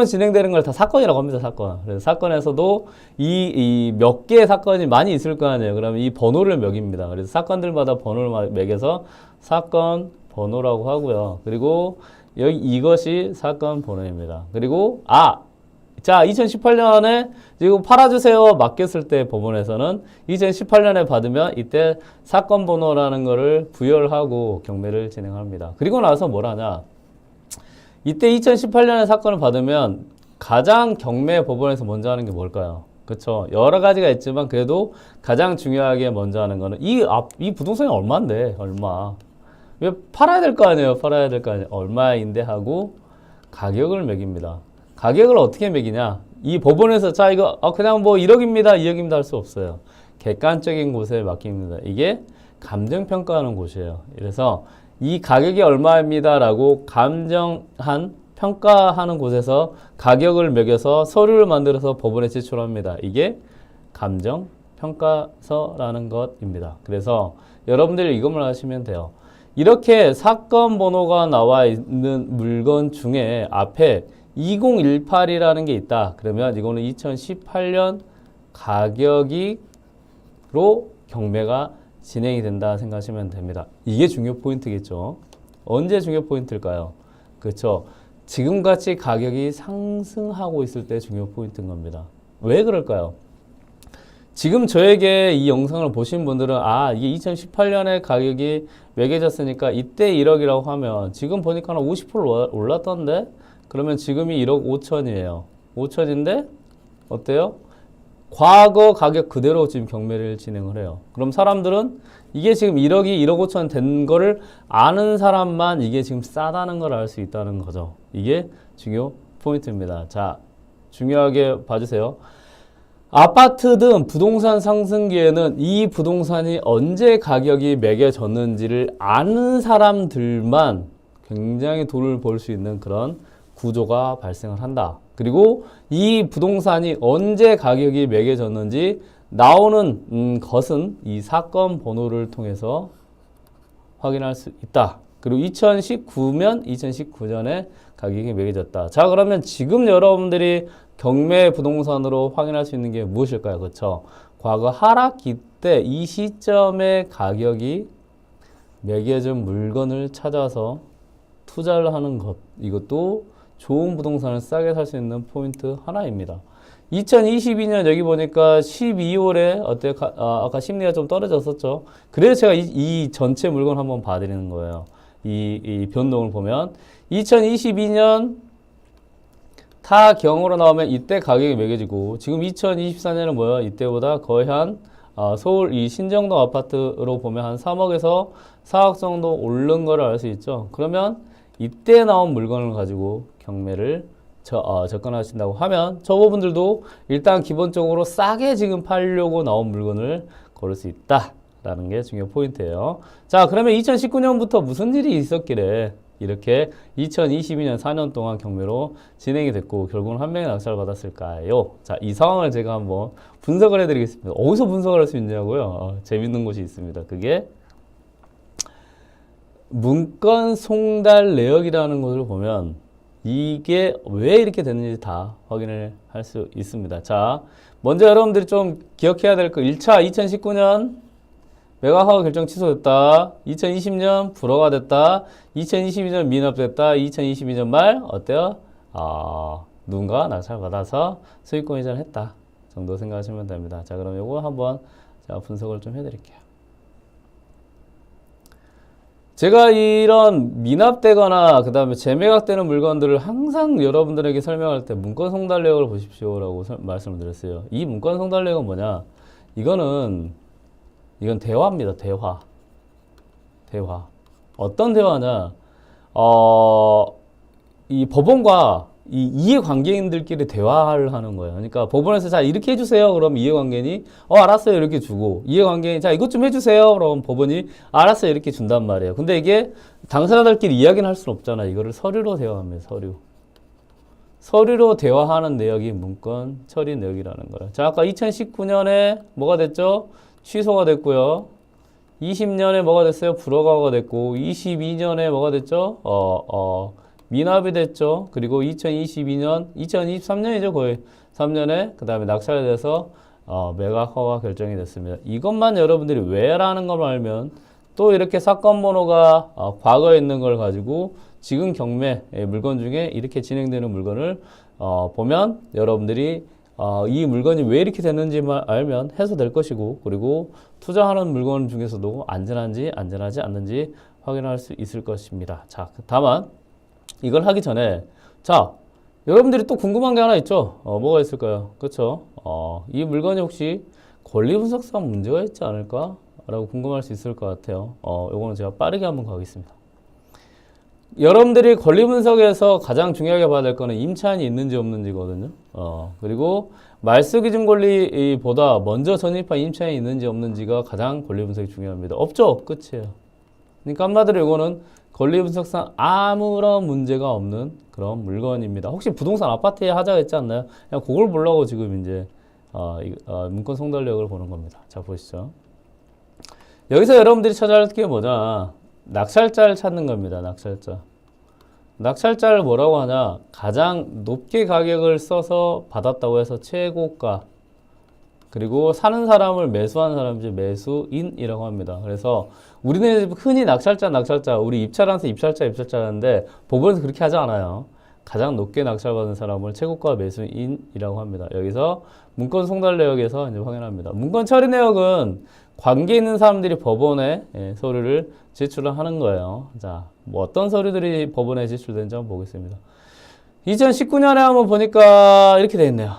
진행되는 걸 다 사건이라고 합니다. 사건. 그래서 사건에서도 이 몇 개의 사건이 많이 있을 거 아니에요. 그러면 이 번호를 매깁니다. 그래서 사건들마다 번호를 매겨서 사건 번호라고 하고요. 그리고 이것이 사건 번호입니다. 그리고 자, 2018년에 지금 팔아주세요 맡겼을 때 법원에서는 2018년에 받으면 이때 사건 번호라는 거를 부여를 하고 경매를 진행합니다. 그리고 나서 뭘 하냐? 이때 2018년에 사건을 받으면 가장 경매 법원에서 먼저 하는 게 뭘까요? 그렇죠. 여러 가지가 있지만 그래도 가장 중요하게 먼저 하는 거는 이 부동산이 얼마인데, 얼마. 왜 팔아야 될 거 아니에요? 팔아야 될 거 아니에요? 얼마인데 하고 가격을 매깁니다. 가격을 어떻게 매기냐? 이 법원에서 자, 이거 그냥 뭐 1억입니다, 2억입니다 할 수 없어요. 객관적인 곳에 맡깁니다. 이게 감정평가하는 곳이에요. 그래서 이 가격이 얼마입니다라고 평가하는 곳에서 가격을 매겨서 서류를 만들어서 법원에 제출합니다. 이게 감정평가서라는 것입니다. 그래서 여러분들이 이것만 하시면 돼요. 이렇게 사건 번호가 나와 있는 물건 중에 앞에 2018이라는 게 있다. 그러면 이거는 2018년 가격으로 경매가 진행이 된다 생각하시면 됩니다. 이게 중요 포인트겠죠. 언제 중요 포인트일까요? 그렇죠. 지금같이 가격이 상승하고 있을 때 중요 포인트인 겁니다. 왜 그럴까요? 지금 저에게 이 영상을 보신 분들은 이게 2018년에 가격이 매겨졌으니까 이때 1억이라고 하면 지금 보니까 한 50% 올랐던데? 그러면 지금이 1억 5천이에요. 5천인데 어때요? 과거 가격 그대로 지금 경매를 진행을 해요. 그럼 사람들은 이게 지금 1억이 1억 5천 된 거를 아는 사람만 이게 지금 싸다는 걸 알 수 있다는 거죠. 이게 중요 포인트입니다. 자, 중요하게 봐주세요. 아파트 등 부동산 상승기에는 이 부동산이 언제 가격이 매겨졌는지를 아는 사람들만 굉장히 돈을 벌 수 있는 그런 구조가 발생을 한다. 그리고 이 부동산이 언제 가격이 매겨졌는지 나오는 것은 이 사건 번호를 통해서 확인할 수 있다. 그리고 2019면 2019년에 가격이 매겨졌다. 자, 그러면 지금 여러분들이 경매 부동산으로 확인할 수 있는 게 무엇일까요? 그렇죠? 과거 하락기 때 이 시점에 가격이 매겨진 물건을 찾아서 투자를 하는 것, 이것도 좋은 부동산을 싸게 살 수 있는 포인트 하나입니다. 2022년 여기 보니까 12월에 어때요? 아까 심리가 좀 떨어졌었죠. 그래서 제가 이 전체 물건 한번 봐드리는 거예요. 이 변동을 보면 2022년 타경으로 나오면 이때 가격이 매겨지고 지금 2024년은 뭐야? 이때보다 거의 한 서울 이 신정동 아파트로 보면 한 3억에서 4억 정도 오른 거를 알 수 있죠. 그러면 이때 나온 물건을 가지고 경매를 접근하신다고 하면 저분들도 일단 기본적으로 싸게 지금 팔려고 나온 물건을 고를 수 있다라는 게 중요 포인트예요. 자, 그러면 2019년부터 무슨 일이 있었길래 이렇게 2022년 4년 동안 경매로 진행이 됐고 결국은 한 명이 낙찰을 받았을까요? 자, 이 상황을 제가 한번 분석을 해드리겠습니다. 어디서 분석을 할 수 있냐고요? 재밌는 곳이 있습니다. 그게 문건 송달 내역이라는 것을 보면 이게 왜 이렇게 됐는지 다 확인을 할 수 있습니다. 자, 먼저 여러분들이 좀 기억해야 될 거 1차 2019년 매각허가 결정 취소됐다. 2020년 불허가 됐다. 2022년 미납됐다. 2022년 말 어때요? 누군가 낙찰 받아서 수익권 이전을 했다 정도 생각하시면 됩니다. 자, 그럼 이거 한번 제가 분석을 좀 해드릴게요. 제가 이런 미납되거나 그 다음에 재매각되는 물건들을 항상 여러분들에게 설명할 때 문건 송달 내역을 보십시오라고 말씀을 드렸어요. 이 문건 송달 내역은 뭐냐? 이건 대화입니다. 대화. 어떤 대화냐? 이 법원과 이 이해관계인들끼리 대화를 하는 거예요. 그러니까 법원에서 자 이렇게 해주세요. 그럼 이해관계인이 알았어요 이렇게 주고 이해관계인이 자 이것 좀 해주세요. 그럼 법원이 알았어요 이렇게 준단 말이에요. 근데 이게 당사자들끼리 이야기는 할 수는 없잖아요. 이거를 서류로 대화합니다. 서류로 대화하는 내역이 문건 처리 내역이라는 거예요. 자, 아까 2019년에 뭐가 됐죠? 취소가 됐고요. 20년에 뭐가 됐어요? 불허가가 됐고 22년에 뭐가 됐죠? 미납이 됐죠. 그리고 2023년이죠. 거의 3년에 그 다음에 낙찰이 돼서 매각 허가 결정이 됐습니다. 이것만 여러분들이 왜라는 걸 알면 또 이렇게 사건 번호가 과거에 있는 걸 가지고 지금 경매 물건 중에 이렇게 진행되는 물건을 보면 여러분들이 이 물건이 왜 이렇게 됐는지만 알면 해소될 것이고 그리고 투자하는 물건 중에서도 안전한지 안전하지 않는지 확인할 수 있을 것입니다. 자, 다만 이걸 하기 전에 자 여러분들이 또 궁금한 게 하나 있죠. 뭐가 있을까요? 그렇죠? 이 물건이 혹시 권리 분석상 문제가 있지 않을까? 라고 궁금할 수 있을 것 같아요. 요거는 제가 빠르게 한번 가겠습니다. 여러분들이 권리 분석에서 가장 중요하게 봐야 될 거는 임차인이 있는지 없는지거든요. 그리고 말소 기준 권리보다 먼저 전입한 임차인이 있는지 없는지가 가장 권리 분석이 중요합니다. 없죠? 끝이에요. 그러니까 한마디로 이거는 권리 분석상 아무런 문제가 없는 그런 물건입니다. 혹시 부동산 아파트에 하자가 있지 않나요? 그냥 그걸 보려고 지금 이제 문건 송달력을 보는 겁니다. 자, 보시죠. 여기서 여러분들이 찾아야 할 게 뭐냐? 낙찰자를 찾는 겁니다. 낙찰자를 뭐라고 하냐? 가장 높게 가격을 써서 받았다고 해서 최고가 그리고 사는 사람을 매수한 사람이지 매수인이라고 합니다. 그래서 우리는 흔히 낙찰자 우리 입찰한테 입찰자하는데 법원에서 그렇게 하지 않아요. 가장 높게 낙찰받은 사람을 최고가 매수인이라고 합니다. 여기서 문건 송달 내역에서 이제 확인합니다. 문건 처리 내역은 관계 있는 사람들이 법원에 서류를 제출을 하는 거예요. 자, 뭐 어떤 서류들이 법원에 제출되는지 한번 보겠습니다. 2019년에 한번 보니까 이렇게 돼 있네요.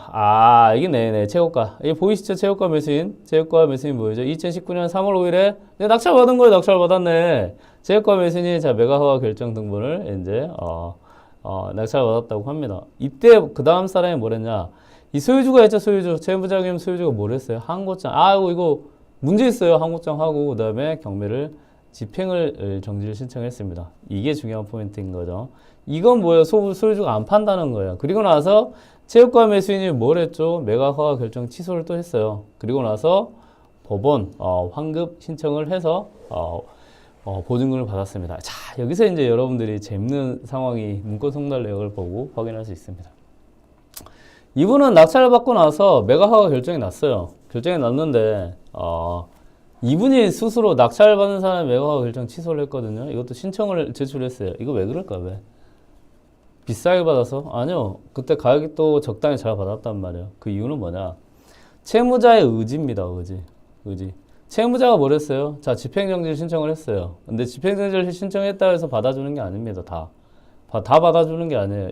이게 네네 최고가. 이게 보이시죠? 최고가 매수인 보이죠? 2019년 3월 5일에 낙찰 받은 거예요. 낙찰 받았네. 최고가 매수인이 자 매각 허가 결정 등본을 이제 낙찰 받았다고 합니다. 이때 그 다음 사람이 뭐랬냐? 이 소유주가 있죠. 재무자금 소유주가 뭘 했어요? 항고장. 이거 문제 있어요. 항고장 하고 그다음에 경매를 집행을 정지를 신청했습니다. 이게 중요한 포인트인 거죠. 이건 뭐예요? 소유주가 안 판다는 거예요. 그리고 나서 체육관 매수인이 뭘 했죠? 매각 허가 결정 취소를 또 했어요. 그리고 나서 법원 환급 신청을 해서 보증금을 받았습니다. 자, 여기서 이제 여러분들이 재밌는 상황이 문건 송달 내역을 보고 확인할 수 있습니다. 이분은 낙찰을 받고 나서 매각 허가 결정이 났어요. 결정이 났는데 이분이 스스로 낙찰을 받는 사람의 매각 허가 결정 취소를 했거든요. 이것도 신청을 제출했어요. 이거 왜 그럴까? 왜? 비싸게 받아서? 아니요. 그때 가격이 또 적당히 잘 받았단 말이에요. 그 이유는 뭐냐? 채무자의 의지입니다. 의지. 채무자가 뭘 했어요? 자, 집행정지를 신청을 했어요. 근데 집행정지를 신청했다고 해서 받아주는 게 아닙니다. 다 받아주는 게 아니에요.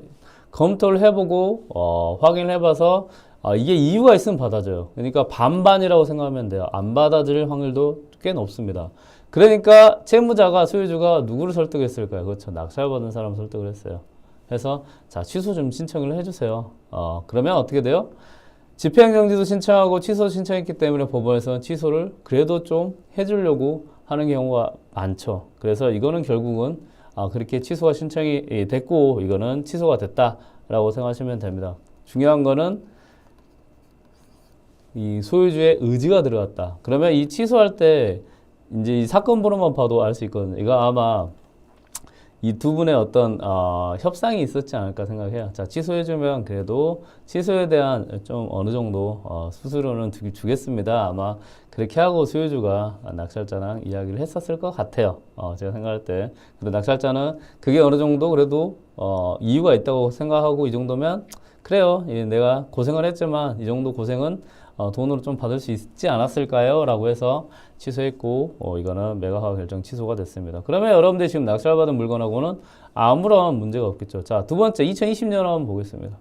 검토를 해보고 확인을 해봐서 이게 이유가 있으면 받아줘요. 그러니까 반반이라고 생각하면 돼요. 안 받아들일 확률도 꽤 높습니다. 그러니까 채무자가 소유주가 누구를 설득했을까요? 그렇죠. 낙찰받은 사람 설득을 했어요. 해서 자, 취소 좀 신청을 해주세요. 그러면 어떻게 돼요? 집행정지도 신청하고 취소 신청했기 때문에 법원에서는 취소를 그래도 좀 해주려고 하는 경우가 많죠. 그래서 이거는 결국은 그렇게 취소가 신청이 됐고 이거는 취소가 됐다라고 생각하시면 됩니다. 중요한 거는 이 소유주의 의지가 들어갔다. 그러면 이 취소할 때 이제 이 사건 번호만 봐도 알 수 있거든요. 이거 아마 이 두 분의 어떤 협상이 있었지 않을까 생각해요. 자, 취소해주면 그래도 취소에 대한 좀 어느 정도 수수료는 주겠습니다. 아마 그렇게 하고 소유주가 낙찰자랑 이야기를 했었을 것 같아요. 제가 생각할 때. 그리고 낙찰자는 그게 어느 정도 그래도 이유가 있다고 생각하고 이 정도면 그래요. 내가 고생을 했지만 이 정도 고생은 돈으로 좀 받을 수 있지 않았을까요? 라고 해서 취소했고 이거는 매각허가 결정 취소가 됐습니다. 그러면 여러분들이 지금 낙찰받은 물건하고는 아무런 문제가 없겠죠. 자, 두 번째 2020년 한번 보겠습니다.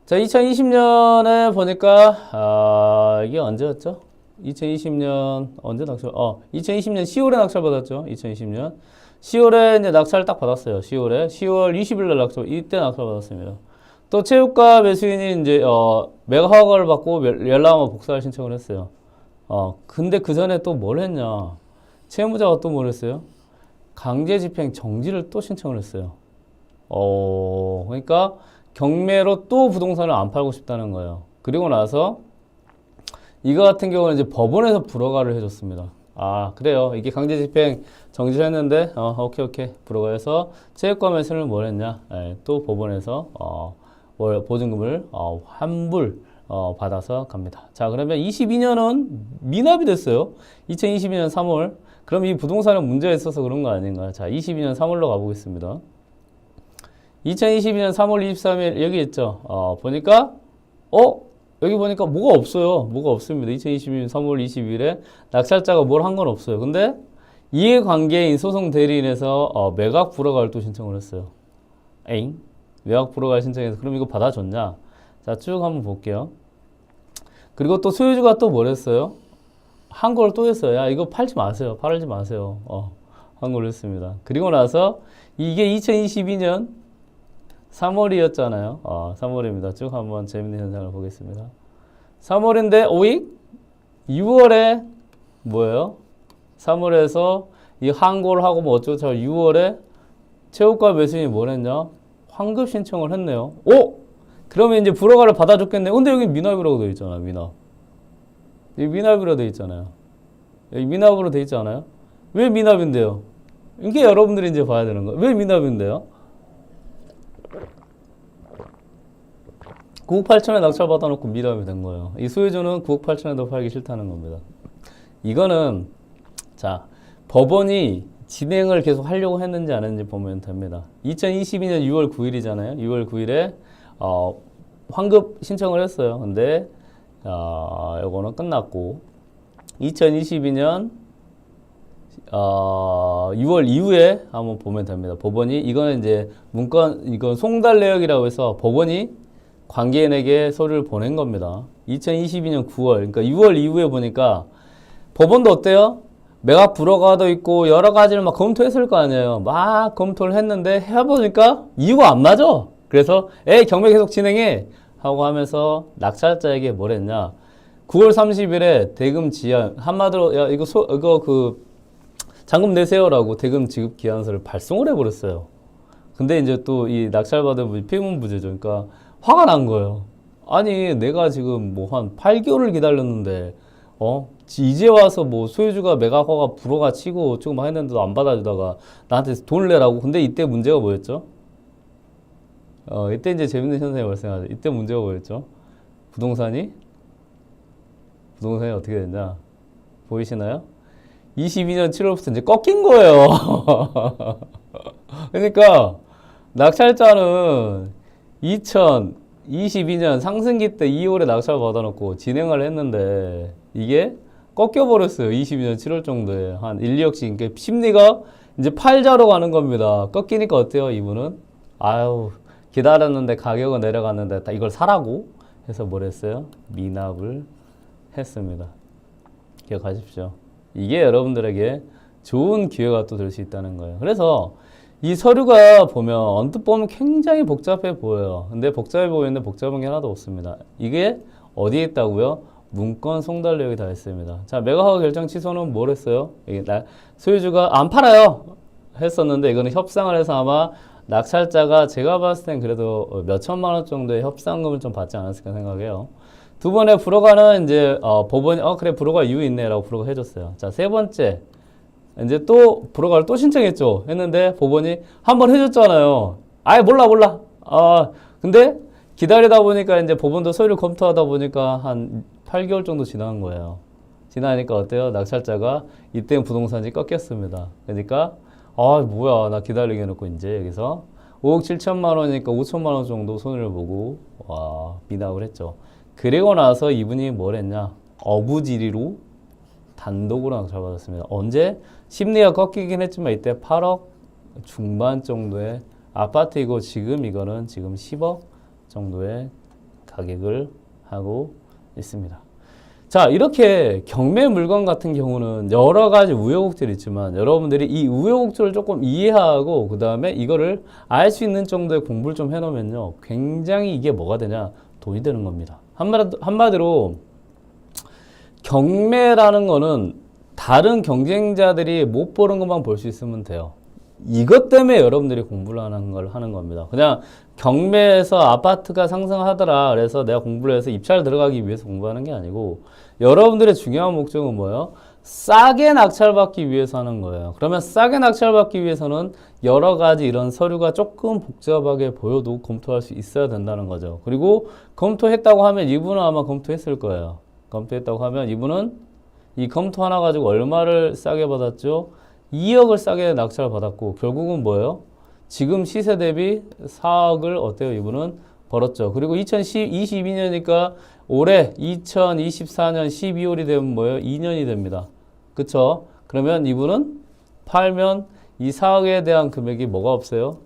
자, 2020년에 보니까 이게 언제였죠? 2020년 언제 낙찰? 2020년 10월에 낙찰받았죠. 2020년 10월에 이제 낙찰을 딱 받았어요. 10월 20일 날 낙찰, 이때 낙찰받았습니다. 또 체육관 매수인이 이제 매각 허가를 받고 열람하고 복사할 신청을 했어요. 근데 그 전에 또 뭘 했냐? 채무자가 또 뭘 했어요? 강제 집행 정지를 또 신청을 했어요. 그러니까 경매로 또 부동산을 안 팔고 싶다는 거예요. 그리고 나서 이거 같은 경우는 이제 법원에서 불허가를 해줬습니다. 그래요. 이게 강제 집행 정지를 했는데 오케이 불허가해서 체육관 매수인을 뭘 했냐? 또 법원에서 보증금을 환불 받아서 갑니다. 자, 그러면 22년은 미납이 됐어요. 2022년 3월. 그럼 이 부동산에 문제가 있어서 그런 거 아닌가요? 자, 22년 3월로 가보겠습니다. 2022년 3월 23일 여기 있죠. 보니까 여기 보니까 뭐가 없어요. 뭐가 없습니다. 2022년 3월 20일에 낙찰자가 뭘 한 건 없어요. 근데 이해관계인 소송 대리인에서 매각 불허가를 또 신청을 했어요. 매각 불허가 신청해서 그럼 이거 받아줬냐? 자, 쭉 한번 볼게요. 그리고 또 소유주가 또 뭘 했어요? 한 걸 또 했어요. 야, 이거 팔지 마세요. 팔지 마세요. 한 걸 했습니다. 그리고 나서 이게 2022년 3월이었잖아요. 3월입니다. 쭉 한번 재밌는 현상을 보겠습니다. 3월인데 5일? 6월에 뭐예요? 3월에서 이 항고를 하고 뭐 어쩌고 6월에 체육관 매수인이 뭘 했냐? 환급 신청을 했네요. 그러면 이제 불허가를 받아줬겠네요. 근데 여기 미납이라고 되어 있잖아요. 미납. 여기 미납이라고 되어 있잖아요. 여기 미납으로 되어 있지 않아요? 왜 미납인데요? 이게 여러분들이 이제 봐야 되는 거예요. 왜 미납인데요? 9억 8천에 낙찰 받아놓고 미납이 된 거예요. 이 소유주는 9억 8천에도 팔기 싫다는 겁니다. 이거는 자, 법원이 진행을 계속 하려고 했는지 안 했는지 보면 됩니다. 2022년 6월 9일이잖아요. 6월 9일에 환급 신청을 했어요. 근데 요거는 끝났고 2022년 6월 이후에 한번 보면 됩니다. 법원이 이거는 이제 문건 이건 송달 내역이라고 해서 법원이 관계인에게 서류를 보낸 겁니다. 2022년 9월 그러니까 6월 이후에 보니까 법원도 어때요? 매각 불허가도 있고 여러 가지를 막 검토했을 거 아니에요. 막 검토를 했는데 해보니까 이유가 안 맞아. 그래서 경매 계속 진행해 하고 하면서 낙찰자에게 뭘 했냐? 9월 30일에 대금 지연 한마디로 야 이거 그 잔금 내세요라고 대금 지급 기한서를 발송을 해버렸어요. 근데 이제 또 이 낙찰받은 분이 피문부재죠. 그러니까 화가 난 거예요. 아니 내가 지금 뭐 한 8개월을 기다렸는데 이제 와서 뭐 소유주가 매각허가 불허가 치고 어쩌고 막 했는데도 안 받아주다가 나한테 돈을 내라고. 근데 이때 문제가 뭐였죠? 이때 이제 재밌는 현상이 발생하죠. 이때 문제가 뭐였죠? 부동산이 어떻게 됐냐? 보이시나요? 22년 7월부터 이제 꺾인 거예요. 그러니까 낙찰자는 2022년 상승기 때 2월에 낙찰 받아놓고 진행을 했는데 이게 꺾여버렸어요. 22년 7월 정도에 한 1, 2억씩. 그러니까 심리가 이제 팔자로 가는 겁니다. 꺾이니까 어때요? 이분은 아유 기다렸는데 가격은 내려갔는데 다 이걸 사라고 해서 뭘 했어요? 미납을 했습니다. 기억하십시오. 이게 여러분들에게 좋은 기회가 또 될 수 있다는 거예요. 그래서 이 서류가 보면 언뜻 보면 굉장히 복잡해 보여요. 근데 복잡해 보이는데 복잡한 게 하나도 없습니다. 이게 어디에 있다고요? 문건 송달 내역이 다 있습니다. 자, 매각허가 결정 취소는 뭘 했어요? 이게 소유주가 안 팔아요 했었는데 이거는 협상을 해서 아마 낙찰자가 제가 봤을 땐 그래도 몇 천만 원 정도의 협상금을 좀 받지 않았을까 생각해요. 두 번에 불허가는 이제 법원이 그래 불허가 이유 있네라고 불허가 해줬어요. 자, 세 번째 이제 또 불허가를 또 신청했죠. 했는데 법원이 한 번 해줬잖아요. 아예 몰라. 근데 기다리다 보니까 이제 법원도 서류를 검토하다 보니까 한 8개월 정도 지난 거예요. 지나니까 어때요? 낙찰자가 이때 부동산이 꺾였습니다. 그러니까 뭐야 나 기다리게 해놓고 이제 여기서 5억 7천만 원이니까 5천만 원 정도 손해를 보고 미납을 했죠. 그리고 나서 이분이 뭘 했냐? 어부지리로 단독으로 낙찰받았습니다. 언제? 심리가 꺾이긴 했지만 이때 8억 중반 정도의 아파트이고 지금 이거는 지금 10억 정도의 가격을 하고 있습니다. 자, 이렇게 경매 물건 같은 경우는 여러 가지 우여곡절이 있지만 여러분들이 이 우여곡절을 조금 이해하고 그 다음에 이거를 알 수 있는 정도의 공부를 좀 해놓으면요 굉장히 이게 뭐가 되냐? 돈이 되는 겁니다. 한마디로 경매라는 거는 다른 경쟁자들이 못 보는 것만 볼 수 있으면 돼요. 이것 때문에 여러분들이 공부를 하는 걸 하는 겁니다. 그냥 경매에서 아파트가 상승하더라 그래서 내가 공부를 해서 입찰 들어가기 위해서 공부하는 게 아니고 여러분들의 중요한 목적은 뭐예요? 싸게 낙찰받기 위해서 하는 거예요. 그러면 싸게 낙찰받기 위해서는 여러 가지 이런 서류가 조금 복잡하게 보여도 검토할 수 있어야 된다는 거죠. 그리고 검토했다고 하면 이분은 아마 검토했을 거예요. 검토했다고 하면 이분은 이 검토 하나 가지고 얼마를 싸게 받았죠? 2억을 싸게 낙찰 받았고 결국은 뭐예요? 지금 시세 대비 4억을 어때요? 이분은 벌었죠. 그리고 2022년이니까 올해 2024년 12월이 되면 뭐예요? 2년이 됩니다. 그쵸? 그러면 이분은 팔면 이 4억에 대한 금액이 뭐가 없어요?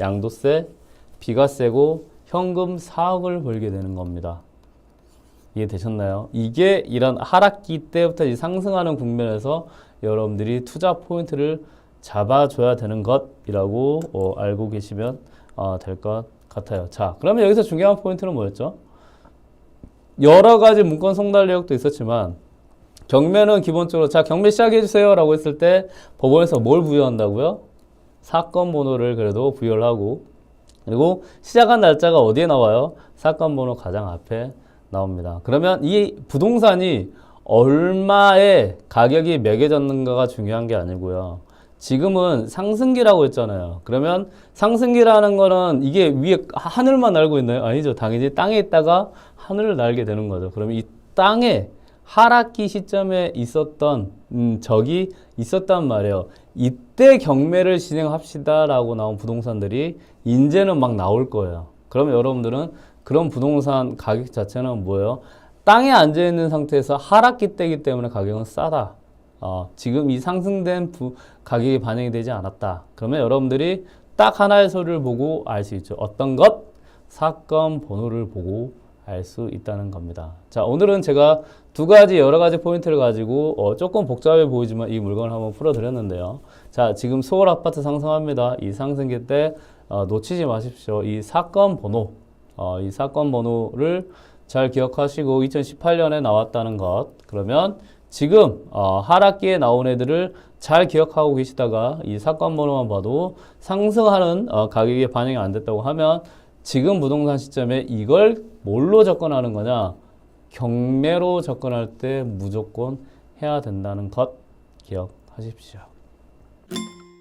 양도세, 비과세고 현금 4억을 벌게 되는 겁니다. 이해되셨나요? 이게 이런 하락기 때부터 이 상승하는 국면에서 여러분들이 투자 포인트를 잡아줘야 되는 것이라고 알고 계시면 될 것 같아요. 자, 그러면 여기서 중요한 포인트는 뭐였죠? 여러 가지 문건 송달 내역도 있었지만 경매는 기본적으로 자 경매 시작해주세요 라고 했을 때 법원에서 뭘 부여한다고요? 사건 번호를 그래도 부여를 하고 그리고 시작한 날짜가 어디에 나와요? 사건 번호 가장 앞에 나옵니다. 그러면 이 부동산이 얼마의 가격이 매겨졌는가가 중요한 게 아니고요. 지금은 상승기라고 했잖아요. 그러면 상승기라는 거는 이게 위에 하늘만 날고 있나요? 아니죠. 당연히 땅에 있다가 하늘을 날게 되는 거죠. 그러면 이 땅에 하락기 시점에 있었던 적이 있었단 말이에요. 이때 경매를 진행합시다라고 나온 부동산들이 이제는 막 나올 거예요. 그러면 여러분들은 그런 부동산 가격 자체는 뭐예요? 땅에 앉아있는 상태에서 하락기 때이기 때문에 가격은 싸다. 지금 이 상승된 가격이 반영이 되지 않았다. 그러면 여러분들이 딱 하나의 서류를 보고 알 수 있죠. 어떤 것? 사건 번호를 보고 알 수 있다는 겁니다. 자, 오늘은 제가 두 가지 여러 가지 포인트를 가지고 조금 복잡해 보이지만 이 물건을 한번 풀어드렸는데요. 자, 지금 서울 아파트 상승합니다. 이 상승기 때 놓치지 마십시오. 이 사건 번호, 이 사건 번호를 잘 기억하시고 2018년에 나왔다는 것. 그러면 지금 하락기에 나온 애들을 잘 기억하고 계시다가 이 사건 번호만 봐도 상승하는 가격에 반영이 안 됐다고 하면 지금 부동산 시점에 이걸 뭘로 접근하는 거냐? 경매로 접근할 때 무조건 해야 된다는 것 기억하십시오.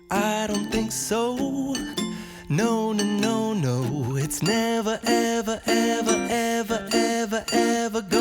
I don't think so. No, no, no, no. It's never, ever, ever, ever, ever, ever go.